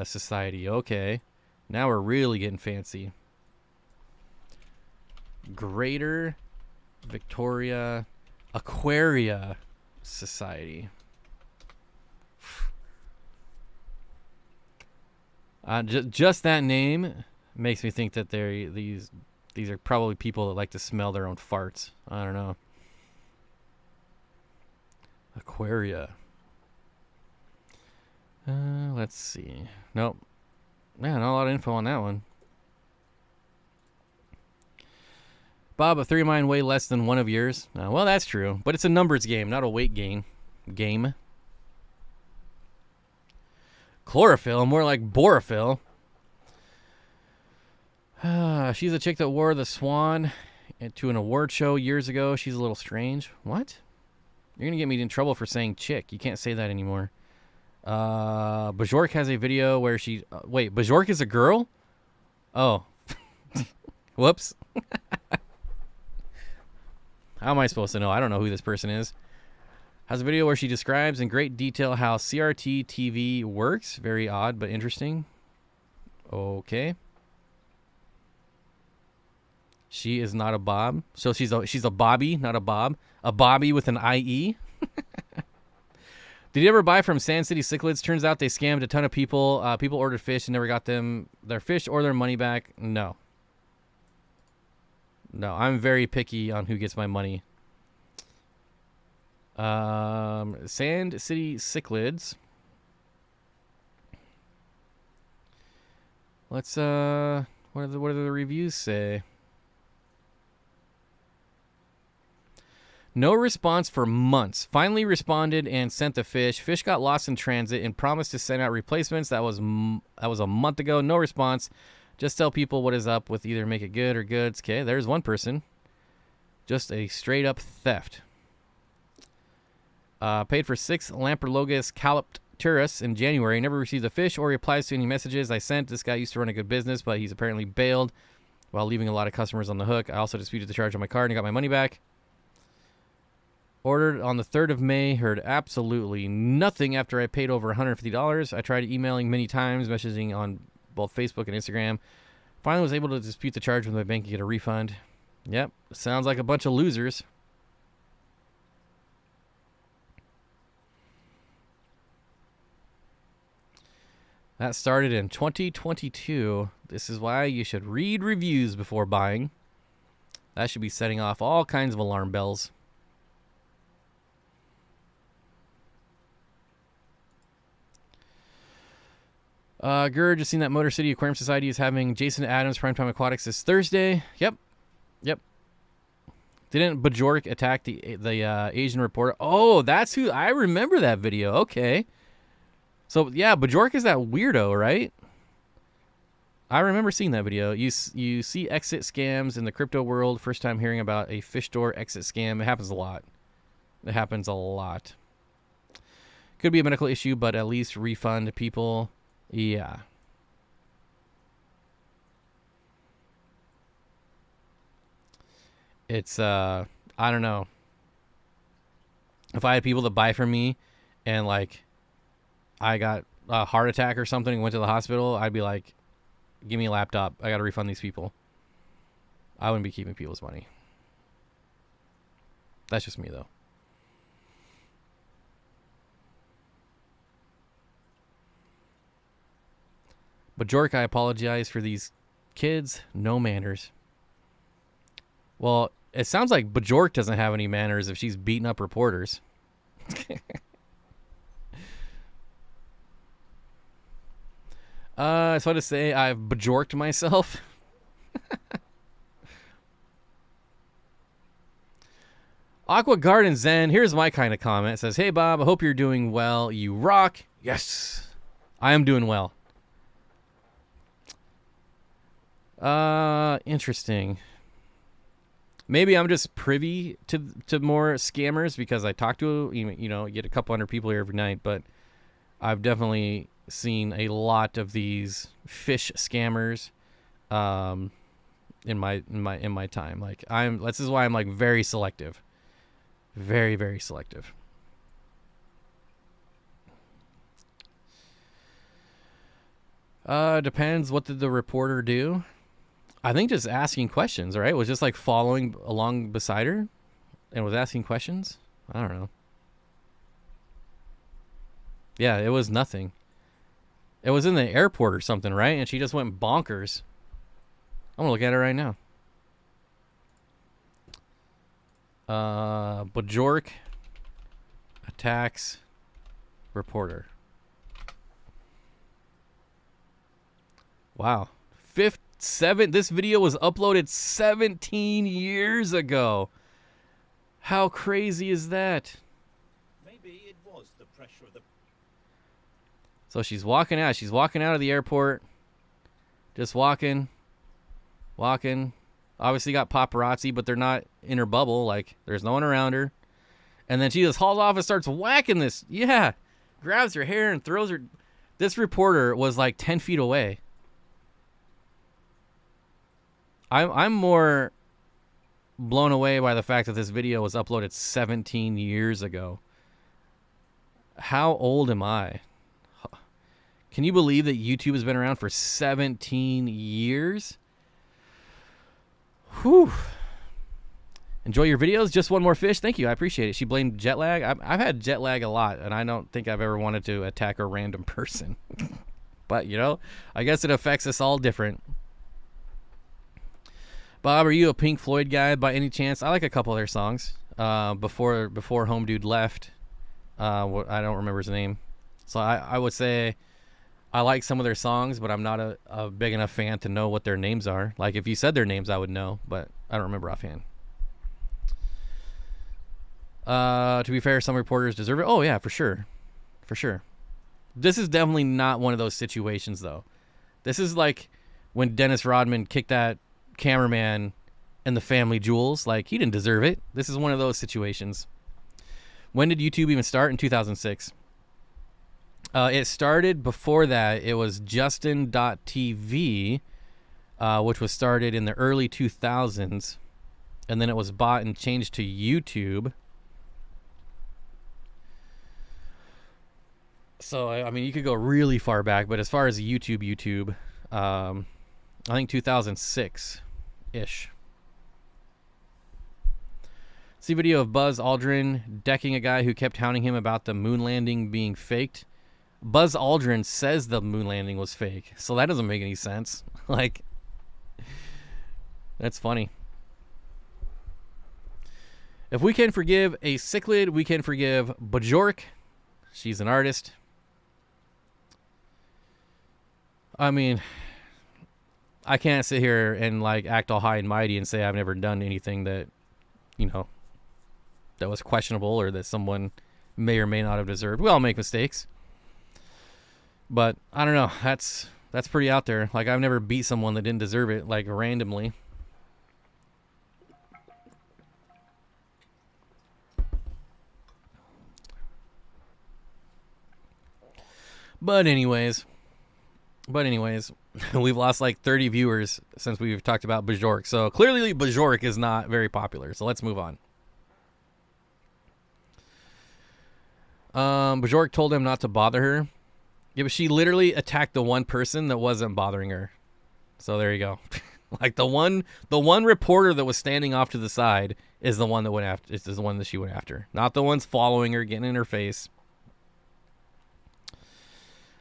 Society. Okay. Now we're really getting fancy. Greater Victoria Aquaria Society. Just that name makes me think that these are probably people that like to smell their own farts. I don't know. Aquaria. Let's see. Nope. Yeah, not a lot of info on that one. Bob, a 3 of mine weigh less than 1 of yours. Well, that's true, but it's a numbers game, not a weight game. Chlorophyll, more like borophyll. She's a chick that wore the swan to an award show years ago. She's a little strange. What? You're going to get me in trouble for saying chick. You can't say that anymore. Bajork has a video where she... wait, Bajork is a girl? Oh. Whoops. How am I supposed to know? I don't know who this person is. Has a video where she describes in great detail how CRT TV works. Very odd, but interesting. Okay. She is not a Bob. So she's a Bobby, not a Bob. A Bobby with an IE. Did you ever buy from Sand City Cichlids? Turns out they scammed a ton of people. People ordered fish and never got them their fish or their money back. No. No, I'm very picky on who gets my money. Sand City Cichlids. Let's what do the reviews say? No response for months. Finally responded and sent the fish. Fish got lost in transit and promised to send out replacements. That was a month ago. No response. Just tell people what is up with either make it good or goods. Okay, there's one person. Just a straight up theft. Paid for 6 Lamprologus calopterus in January. Never received a fish or replies to any messages I sent. This guy used to run a good business, but he's apparently bailed while leaving a lot of customers on the hook. I also disputed the charge on my card and got my money back. Ordered on the 3rd of May. Heard absolutely nothing after I paid over $150. I tried emailing many times, messaging on both Facebook and Instagram. Finally was able to dispute the charge with my bank and get a refund. Yep, sounds like a bunch of losers. That started in 2022. This is why you should read reviews before buying. That should be setting off all kinds of alarm bells. Gur, just seen that Motor City Aquarium Society is having Jason Adams Primetime Aquatics this Thursday. Yep. Didn't Bajork attack the Asian reporter? Oh, that's who. I remember that video. Okay. So, yeah, Bajork is that weirdo, right? I remember seeing that video. You see exit scams in the crypto world. First time hearing about a fish store exit scam. It happens a lot. Could be a medical issue, but at least refund people. Yeah. It's, I don't know. If I had people that buy from me and, like, I got a heart attack or something and went to the hospital, I'd be like, give me a laptop. I got to refund these people. I wouldn't be keeping people's money. That's just me, though. But Jork, I apologize for these kids. No manners. Well, it sounds like Bajork doesn't have any manners if she's beating up reporters. So to say, I've bajorked myself. Aqua Garden Zen, here's my kind of comment. It says, hey, Bob, I hope you're doing well. You rock. Yes, I am doing well. Interesting. Maybe I'm just privy to more scammers because I talk to, you know, get a couple hundred people here every night, but I've definitely seen a lot of these fish scammers in my time. Like this is why I'm like very selective. Very, very selective. Depends. What did the reporter do? I think just asking questions, right? Was just like following along beside her and was asking questions. I don't know. Yeah, it was nothing. It was in the airport or something, right? And she just went bonkers. I'm gonna look at it right now. Bajork attacks reporter. Wow. This video was uploaded 17 years ago. How crazy is that? Maybe it was the pressure of the... So she's walking out. She's walking out of the airport. Just walking. Obviously got paparazzi, but they're not in her bubble. Like, there's no one around her. And then she just hauls off and starts whacking this. Yeah. Grabs her hair and throws her. This reporter was like 10 feet away. I'm more blown away by the fact that this video was uploaded 17 years ago. How old am I? Can you believe that YouTube has been around for 17 years? Whew. Enjoy your videos. Just one more fish. Thank you. I appreciate it. She blamed jet lag. I've had jet lag a lot, and I don't think I've ever wanted to attack a random person. But, you know, I guess it affects us all different. Bob, are you a Pink Floyd guy by any chance? I like a couple of their songs. Before Home Dude left. I don't remember his name. So I would say I like some of their songs, but I'm not a big enough fan to know what their names are. Like, if you said their names, I would know, but I don't remember offhand. To be fair, some reporters deserve it. Oh, yeah, for sure. For sure. This is definitely not one of those situations, though. This is like when Dennis Rodman kicked that cameraman and the family jewels. Like, he didn't deserve it. This is one of those situations. When did YouTube even start? In 2006. It started before that. It was Justin.tv, which was started in the early 2000s. And then it was bought and changed to YouTube. So, I mean, you could go really far back. But as far as YouTube, I think 2006-ish. See video of Buzz Aldrin decking a guy who kept hounding him about the moon landing being faked. Buzz Aldrin says the moon landing was fake, so that doesn't make any sense. Like, that's funny. If we can forgive a cichlid, we can forgive Bajork. She's an artist. I mean, I can't sit here and like act all high and mighty and say I've never done anything that, you know, that was questionable or that someone may or may not have deserved. We all make mistakes. But I don't know. That's pretty out there. Like, I've never beat someone that didn't deserve it, like, randomly. But anyways, we've lost like 30 viewers since we've talked about Bajork. So clearly Bajork is not very popular. So let's move on. Bajork told him not to bother her. Yeah, but she literally attacked the one person that wasn't bothering her. So there you go. Like the one reporter that was standing off to the side is the one that went after. Is the one that she went after, not the ones following her, getting in her face.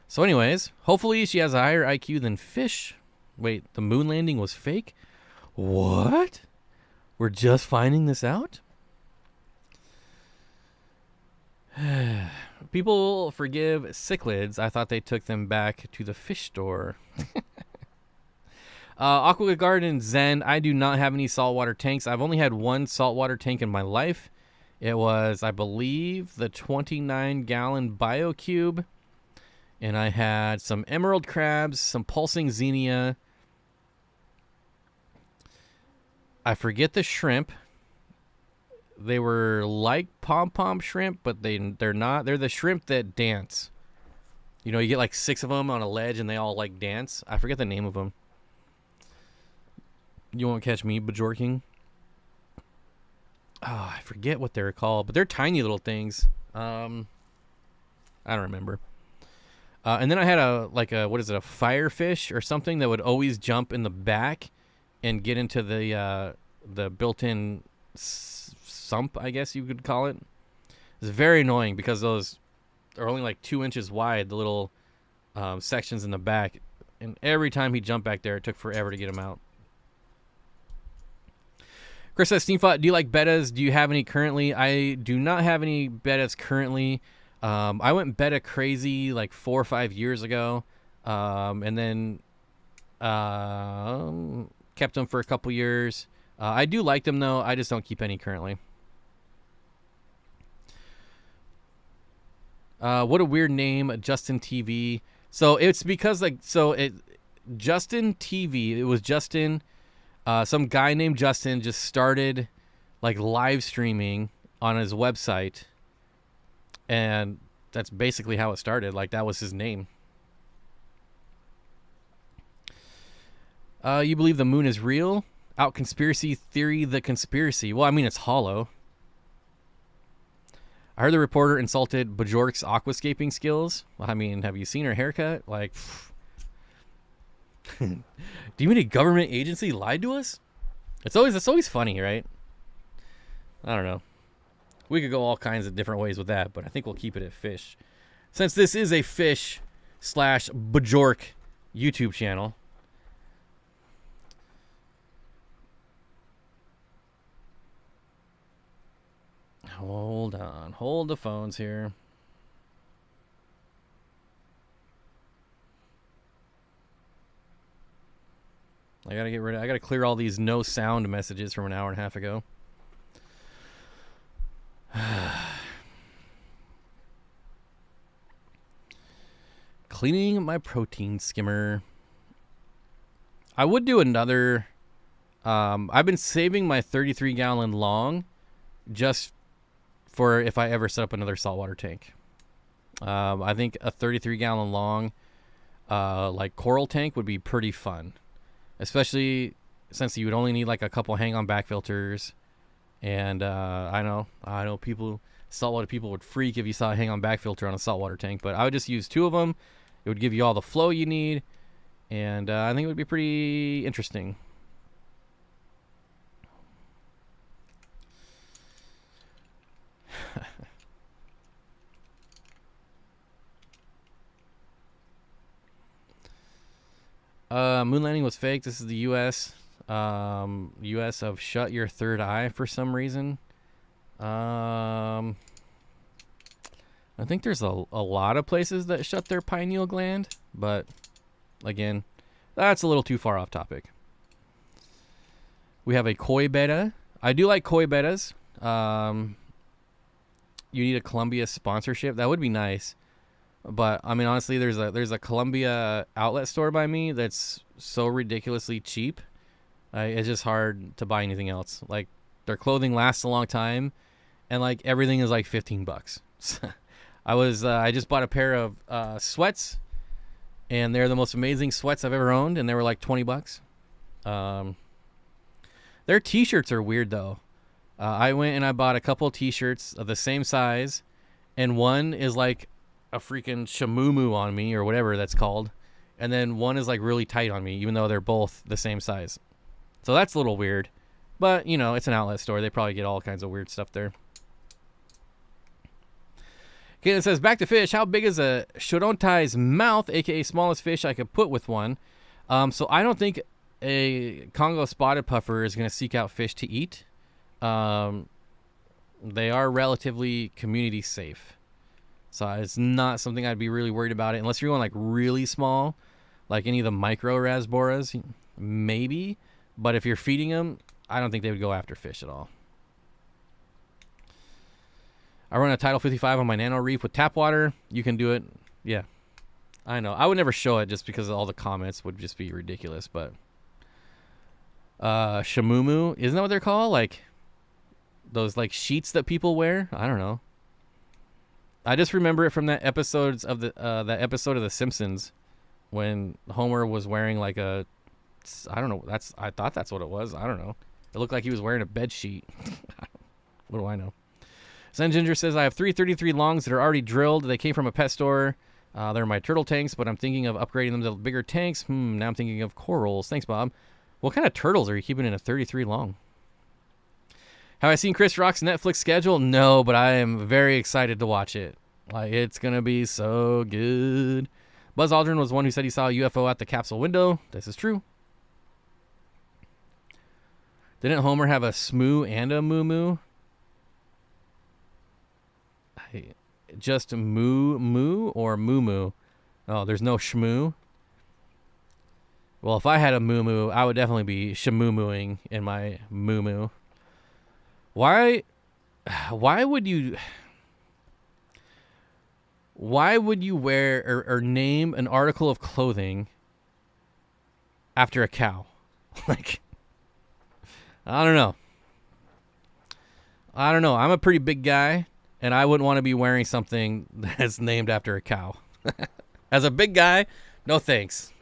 So anyways, hopefully she has a higher IQ than fish. Wait, the moon landing was fake? What? We're just finding this out? People forgive cichlids. I thought they took them back to the fish store. Aqua Garden Zen. I do not have any saltwater tanks. I've only had one saltwater tank in my life. It was, I believe, the 29-gallon BioCube. And I had some emerald crabs, some pulsing xenia. I forget the shrimp. They were like pom-pom shrimp, but they're not. They're the shrimp that dance. You know, you get like 6 of them on a ledge and they all like dance. I forget the name of them. You won't catch me bajorking. Oh, I forget what they're called, but they're tiny little things. I don't remember. And then I had a firefish or something that would always jump in the back and get into the built-in sump, I guess you could call it. It's very annoying because those are only like 2 inches wide, the little sections in the back. And every time he jumped back there, it took forever to get him out. Chris says, Steenfott, do you like bettas? Do you have any currently? I do not have any bettas currently. I went betta crazy like 4 or 5 years ago. And then kept them for a couple years. I do like them, though. I just don't keep any currently. What a weird name, Justin TV. So it's because Justin TV, it was Justin, some guy named Justin just started like live streaming on his website. And that's basically how it started. Like that was his name. You believe the moon is real? Out conspiracy theory, the conspiracy. Well, I mean, it's hollow. I heard the reporter insulted Bajork's aquascaping skills. Well, I mean, have you seen her haircut? Like, do you mean a government agency lied to us? It's always funny, right? I don't know. We could go all kinds of different ways with that, but I think we'll keep it at fish. Since this is a fish/Bajork YouTube channel. Hold on. Hold the phones here. I gotta clear all these no sound messages from an hour and a half ago. Cleaning my protein skimmer. I would do another. I've been saving my 33-gallon long just for if I ever set up another saltwater tank. I think a 33-gallon long like coral tank would be pretty fun, especially since you would only need like a couple hang-on back filters. And I know saltwater people would freak if you saw a hang-on back filter on a saltwater tank, but I would just use 2 of them. It would give you all the flow you need, and I think it would be pretty interesting. Moon landing was fake. This is the U.S. U.S. of shut your third eye for some reason. I think there's a lot of places that shut their pineal gland, but again, that's a little too far off topic. We have a koi betta. I do like koi bettas. You need a Columbia sponsorship. That would be nice. But I mean, honestly, there's a Columbia outlet store by me that's so ridiculously cheap. It's just hard to buy anything else. Like their clothing lasts a long time, and like everything is like $15. I just bought a pair of sweats, and they're the most amazing sweats I've ever owned, and they were like $20. Their t-shirts are weird though. I went and I bought a couple t-shirts of the same size, and one is like a freaking shamumu on me or whatever that's called, and then one is like really tight on me, even though they're both the same size. So that's a little weird, but you know, it's an outlet store. They probably get all kinds of weird stuff there. Okay, it says, back to fish. How big is a Shodontai's mouth, aka smallest fish I could put with one? So I don't think a Congo spotted puffer is going to seek out fish to eat. They are relatively community safe. So it's not something I'd be really worried about it unless you're going like really small, like any of the micro rasboras, maybe. But if you're feeding them, I don't think they would go after fish at all. I run a Tidal 55 on my nano reef with tap water. You can do it. Yeah, I know. I would never show it just because all the comments would just be ridiculous. But shamumu, isn't that what they're called? Like those like sheets that people wear? I don't know. I just remember it from that episode of The Simpsons when Homer was wearing like a, I don't know. I thought that's what it was. I don't know. It looked like he was wearing a bed sheet. What do I know? Zen Ginger says, I have 333 longs that are already drilled. They came from a pet store. They're my turtle tanks, but I'm thinking of upgrading them to bigger tanks. Now I'm thinking of corals. Thanks, Bob. What kind of turtles are you keeping in a 33 long? Have I seen Chris Rock's Netflix schedule? No, but I am very excited to watch it. Like, it's going to be so good. Buzz Aldrin was one who said he saw a UFO at the capsule window. This is true. Didn't Homer have a smoo and a moo-moo? Just moo-moo or moo-moo? Oh, there's no shmoo? Well, if I had a moo-moo, I would definitely be shamoo-mooing in my moo-moo. Why would you wear or name an article of clothing after a cow? Like, I don't know. I'm a pretty big guy, and I wouldn't want to be wearing something that's named after a cow. As a big guy, no thanks.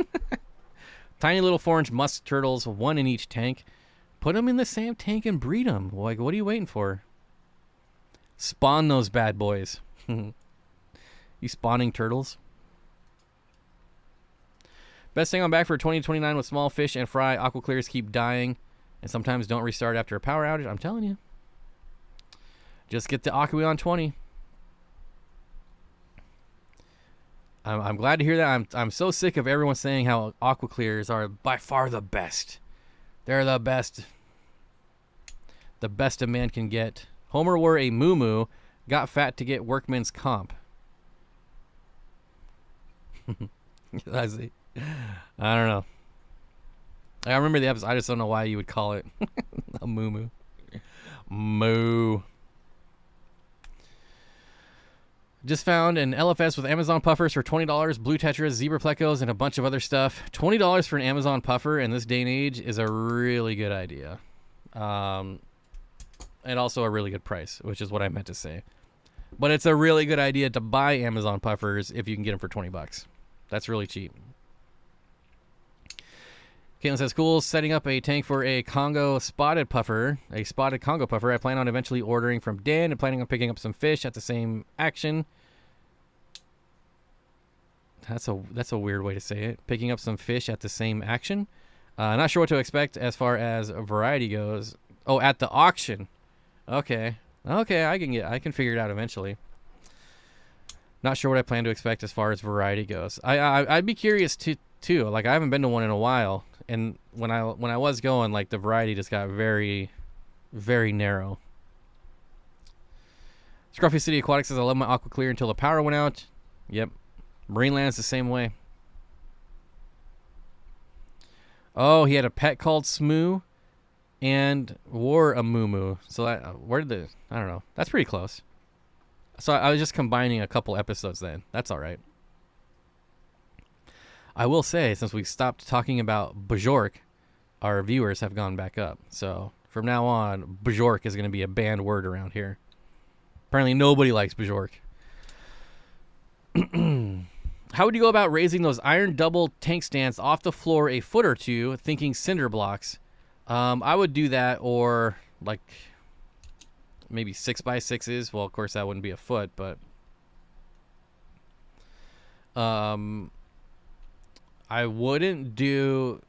Tiny little 4-inch musk turtles, one in each tank. Put them in the same tank and breed them. Like, what are you waiting for? Spawn those bad boys. You spawning turtles? Best thing on back for 2029 with small fish and fry. Aqua clears keep dying and sometimes don't restart after a power outage. I'm telling you. Just get the Aquarium on 20. I'm glad to hear that. I'm so sick of everyone saying how Aqua clears are by far the best. They're the best. The best a man can get. Homer wore a moo-moo, got fat to get workman's comp. I see. I don't know. I remember the episode. I just don't know why you would call it a moo-moo. Moo. Just found an LFS with Amazon puffers for $20, blue tetras, zebra plecos, and a bunch of other stuff. $20 for an Amazon puffer in this day and age is a really good idea. And also a really good price, which is what I meant to say. But it's a really good idea to buy Amazon puffers if you can get them for $20. That's really cheap. Caitlin says, cool, setting up a tank for a Congo spotted puffer, a spotted Congo puffer. I plan on eventually ordering from Dan and planning on picking up some fish at the same action. That's a weird way to say it. Picking up some fish at the same action. Not sure what to expect as far as variety goes. Oh, at the auction. Okay, I can figure it out eventually. Not sure what I plan to expect as far as variety goes. I'd be curious too. Like, I haven't been to one in a while, and when I was going, like, the variety just got very, very narrow. Scruffy City Aquatics says, I love my Aqua Clear until the power went out. Yep. Marineland's the same way. Oh, he had a pet called Smoo and wore a moo-moo. So I don't know. That's pretty close. So I was just combining a couple episodes then. That's all right. I will say, since we stopped talking about Bajork, our viewers have gone back up. So from now on, Bajork is going to be a banned word around here. Apparently nobody likes Bajork. How would you go about raising those iron double tank stands off the floor a foot or two, thinking cinder blocks? I would do that, or like maybe 6x6s. Well, of course that wouldn't be a foot, but I would do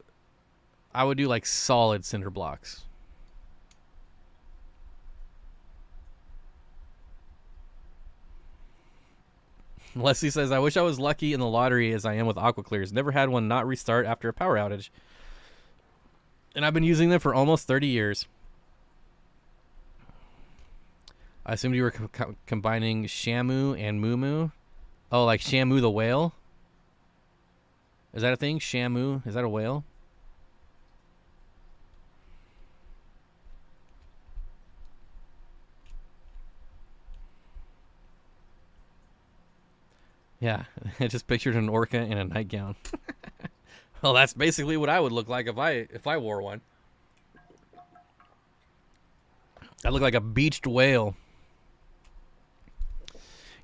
like solid cinder blocks. Leslie says, I wish I was lucky in the lottery as I am with Aqua Clears. Never had one not restart after a power outage. And I've been using them for almost 30 years. I assumed you were combining Shamu and Mumu. Oh, like Shamu the whale? Is that a thing? Shamu? Is that a whale? Yeah, I just pictured an orca in a nightgown. Well, that's basically what I would look like if I wore one. I look like a beached whale.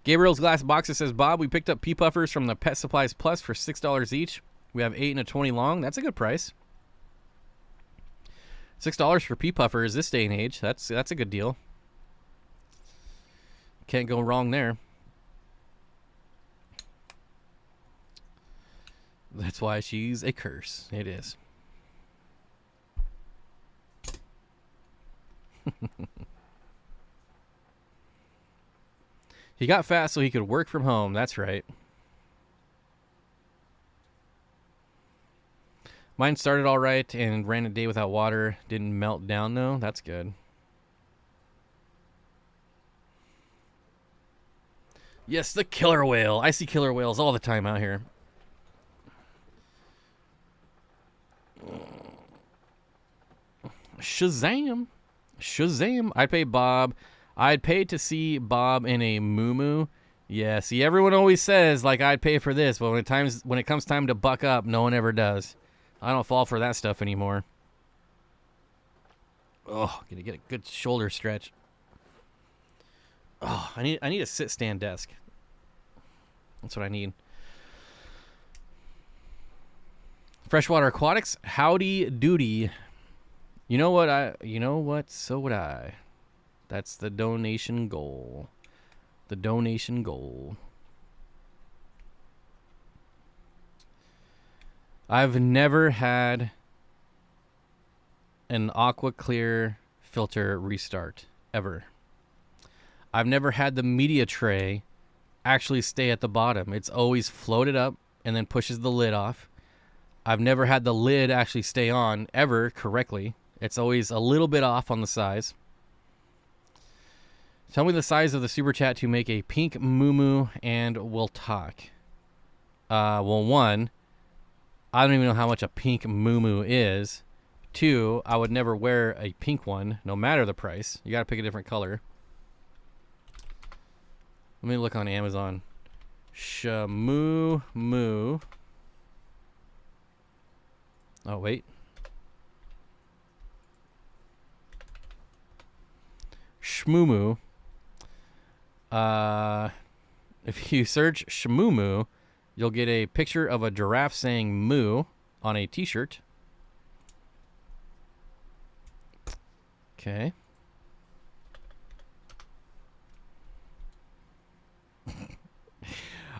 Gabriel's Glass Boxes says, Bob, we picked up pea puffers from the Pet Supplies Plus for $6 each. We have 8 and a 20 long. That's a good price. $6 for pea puffers this day and age. That's a good deal. Can't go wrong there. That's why she's a curse. It is. He got fat so he could work from home. That's right. Mine started all right and ran a day without water. Didn't melt down, though. That's good. Yes, the killer whale. I see killer whales all the time out here. Shazam. Shazam. I'd pay Bob. I'd pay to see Bob in a moo-moo. Yeah, see, everyone always says, like, I'd pay for this, but when it comes time to buck up, no one ever does. I don't fall for that stuff anymore. Oh, gonna get a good shoulder stretch. Oh, I need a sit-stand desk. That's what I need. Freshwater Aquatics, howdy doody. You know what? So would I. That's the donation goal. The donation goal. I've never had an Aqua Clear filter restart, ever. I've never had the media tray actually stay at the bottom. It's always floated up and then pushes the lid off. I've never had the lid actually stay on, ever, correctly. It's always a little bit off on the size. Tell me the size of the super chat to make a pink moo-moo and we'll talk. Well, one, I don't even know how much a pink moo-moo is. Two, I would never wear a pink one, no matter the price. You got to pick a different color. Let me look on Amazon. Shamoo-moo. Oh, wait. Shmoo-moo. If you search Shmoo-moo, you'll get a picture of a giraffe saying moo on a t-shirt. Okay.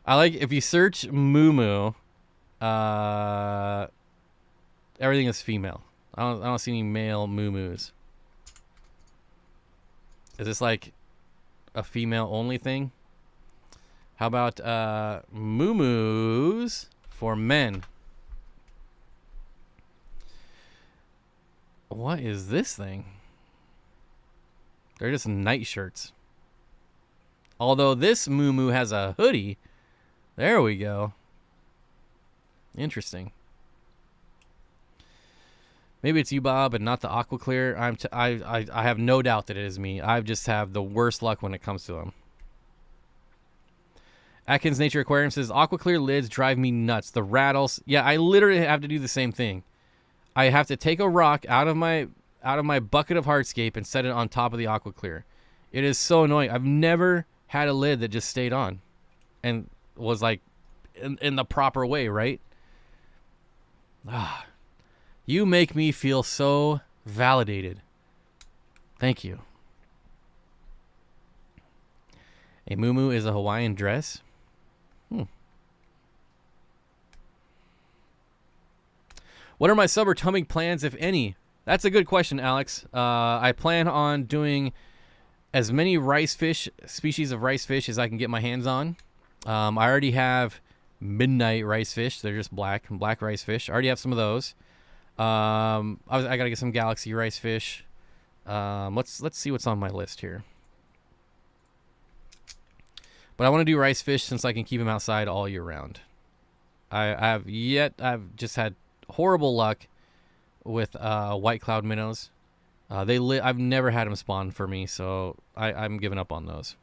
I like if you search moo moo, everything is female. I don't see any male moo moos. Is this like a female only thing? How about moo moos for men? What is this thing? They're just night shirts. Although this moo moo has a hoodie. There we go. Interesting. Maybe it's you, Bob, and not the Aqua Clear. I have no doubt that it is me. I just have the worst luck when it comes to them. Atkins Nature Aquarium says, Aqua Clear lids drive me nuts. The rattles. Yeah, I literally have to do the same thing. I have to take a rock out of my bucket of hardscape and set it on top of the Aqua Clear. It is so annoying. I've never had a lid that just stayed on and was like in the proper way, right? Ah, you make me feel so validated. Thank you. A muumuu is a Hawaiian dress. What are my summer tumbling plans, if any? That's a good question, Alex. I plan on doing as many species of rice fish as I can get my hands on. I already have midnight rice fish. They're just black rice fish. I already have some of those. I gotta get some galaxy rice fish. Let's see what's on my list here. But I want to do rice fish since I can keep them outside all year round. I've just had horrible luck with white cloud minnows. I've never had them spawn for me, so I'm giving up on those.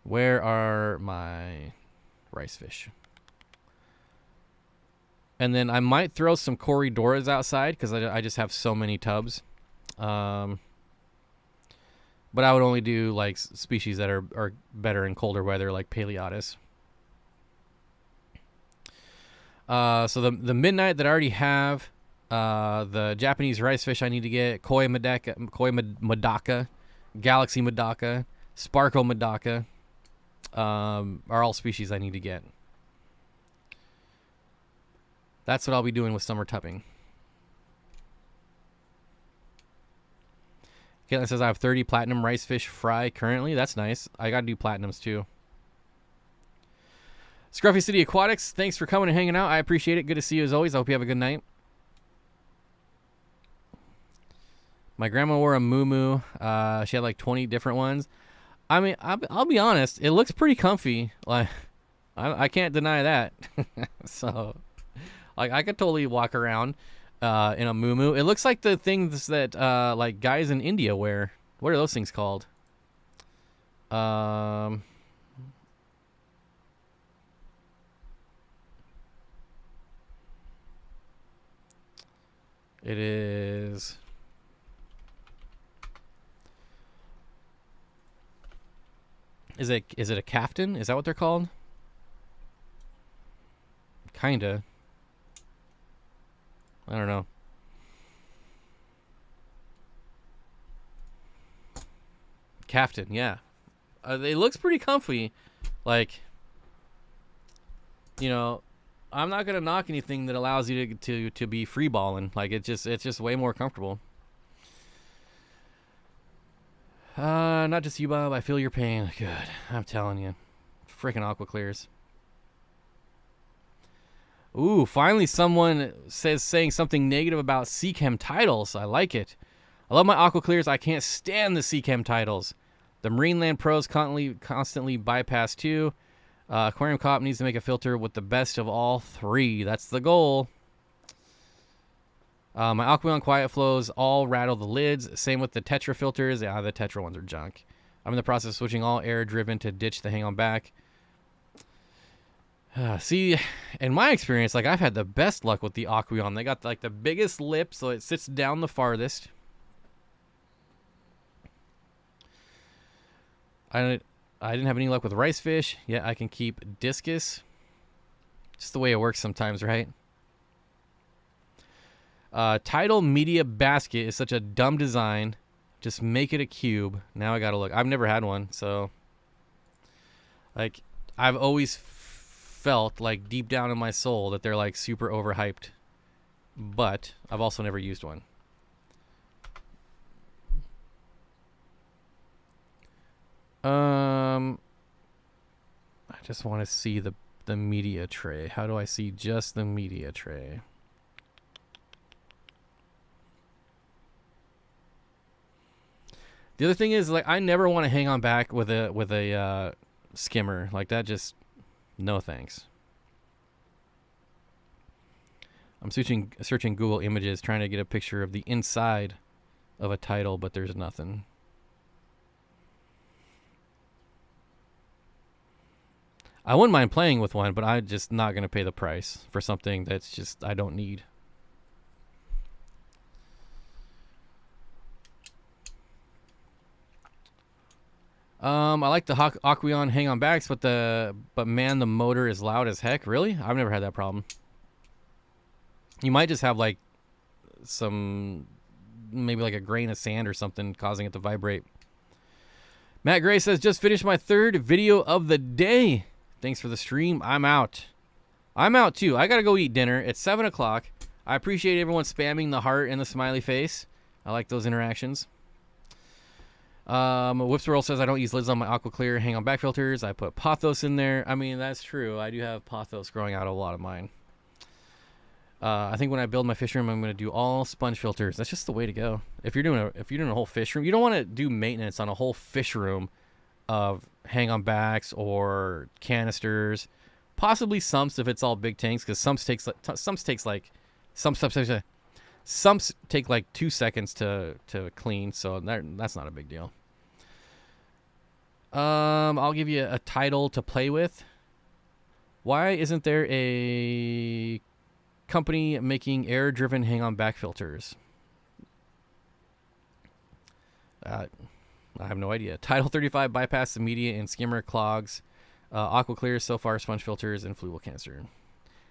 Where are my rice fish? And then I might throw some Corridoras outside because I just have so many tubs. But I would only do like species that are better in colder weather, like Paleotis. So the midnight that I already have, the Japanese rice fish I need to get, Koi Medaka, Galaxy Medaka, Sparkle Medaka, are all species I need to get. That's what I'll be doing with summer tubbing. Caitlin says I have 30 platinum rice fish fry currently. That's nice. I gotta do platinums too. Scruffy City Aquatics, thanks for coming and hanging out. I appreciate it. Good to see you as always. I hope you have a good night. My grandma wore a muumuu. She had like 20 different ones. I mean, I'll be honest. It looks pretty comfy. Like, I can't deny that. So, like, I could totally walk around in a muumuu. It looks like the things that like guys in India wear. What are those things called? It is. Is it a kaftan? Is that what they're called? Kinda. I don't know. Kaftan, yeah. It looks pretty comfy. Like, you know, I'm not gonna knock anything that allows you to be free balling. Like it's just way more comfortable. Not just you, Bob. I feel your pain. Good. I'm telling you. Freaking aqua clears. Ooh, finally someone saying something negative about Seachem titles. I like it. I love my aqua clears. I can't stand the Seachem titles. The Marineland Pros constantly bypass too. Aquarium Cop needs to make a filter with the best of all three. That's the goal. My Aqueon Quiet Flows all rattle the lids. Same with the Tetra filters. Yeah, the Tetra ones are junk. I'm in the process of switching all air driven to ditch the hang on back. See, in my experience, like I've had the best luck with the Aqueon. They got like the biggest lip, so it sits down the farthest. I didn't have any luck with rice fish. Yeah, I can keep discus. Just the way it works sometimes, right? Tidal Media Basket is such a dumb design. Just make it a cube. Now I gotta look. I've never had one, so like I've always felt like deep down in my soul that they're like super overhyped, but I've also never used one. I just want to see the media tray. How do I see just the media tray? The other thing is, like, I never want to hang on back with a skimmer like that. Just no thanks. I'm searching Google Images trying to get a picture of the inside of a title, but there's nothing. I wouldn't mind playing with one, but I'm just not going to pay the price for something that's just I don't need. I like the Aqueon hang on backs, but man, the motor is loud as heck. Really? I've never had that problem. You might just have like maybe like a grain of sand or something causing it to vibrate. Matt Gray says, just finished my third video of the day. Thanks for the stream. I'm out. I'm out too. I gotta go eat dinner. It's 7 o'clock. I appreciate everyone spamming the heart and the smiley face. I like those interactions. Whipswirl says I don't use lids on my aqua clear hang on back filters. I put pothos in there. I mean, that's true. I do have pothos growing out of a lot of mine. I think when I build my fish room, I'm going to do all sponge filters. That's just the way to go. If you're doing a whole fish room, you don't want to do maintenance on a whole fish room of hang-on backs or canisters, possibly sumps if it's all big tanks, because sumps take like 2 seconds to clean, so that's not a big deal. I'll give you a title to play with. Why isn't there a company making air-driven hang-on back filters? I have no idea. Title 35 bypass the media and skimmer clogs, aqua clears, so far sponge filters, and flue canister.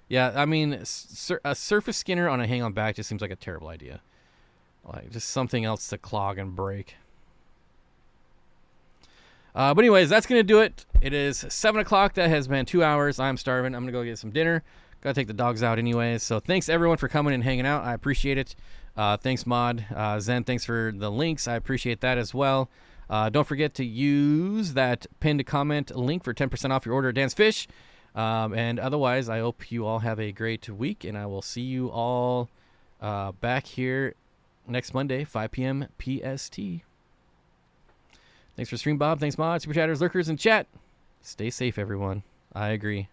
Yeah, I mean, a surface skinner on a hang-on back just seems like a terrible idea. Like, just something else to clog and break. But anyways, that's going to do it. It is 7 o'clock. That has been 2 hours. I'm starving. I'm going to go get some dinner. Got to take the dogs out anyways. So thanks, everyone, for coming and hanging out. I appreciate it. Thanks, Mod. Zen, thanks for the links. I appreciate that as well. Don't forget to use that pinned comment link for 10% off your order at Dan's Fish. And otherwise, I hope you all have a great week, and I will see you all back here next Monday, 5 p.m. PST. Thanks for stream, Bob. Thanks, Mod, Super Chatters, Lurkers, and chat. Stay safe, everyone. I agree.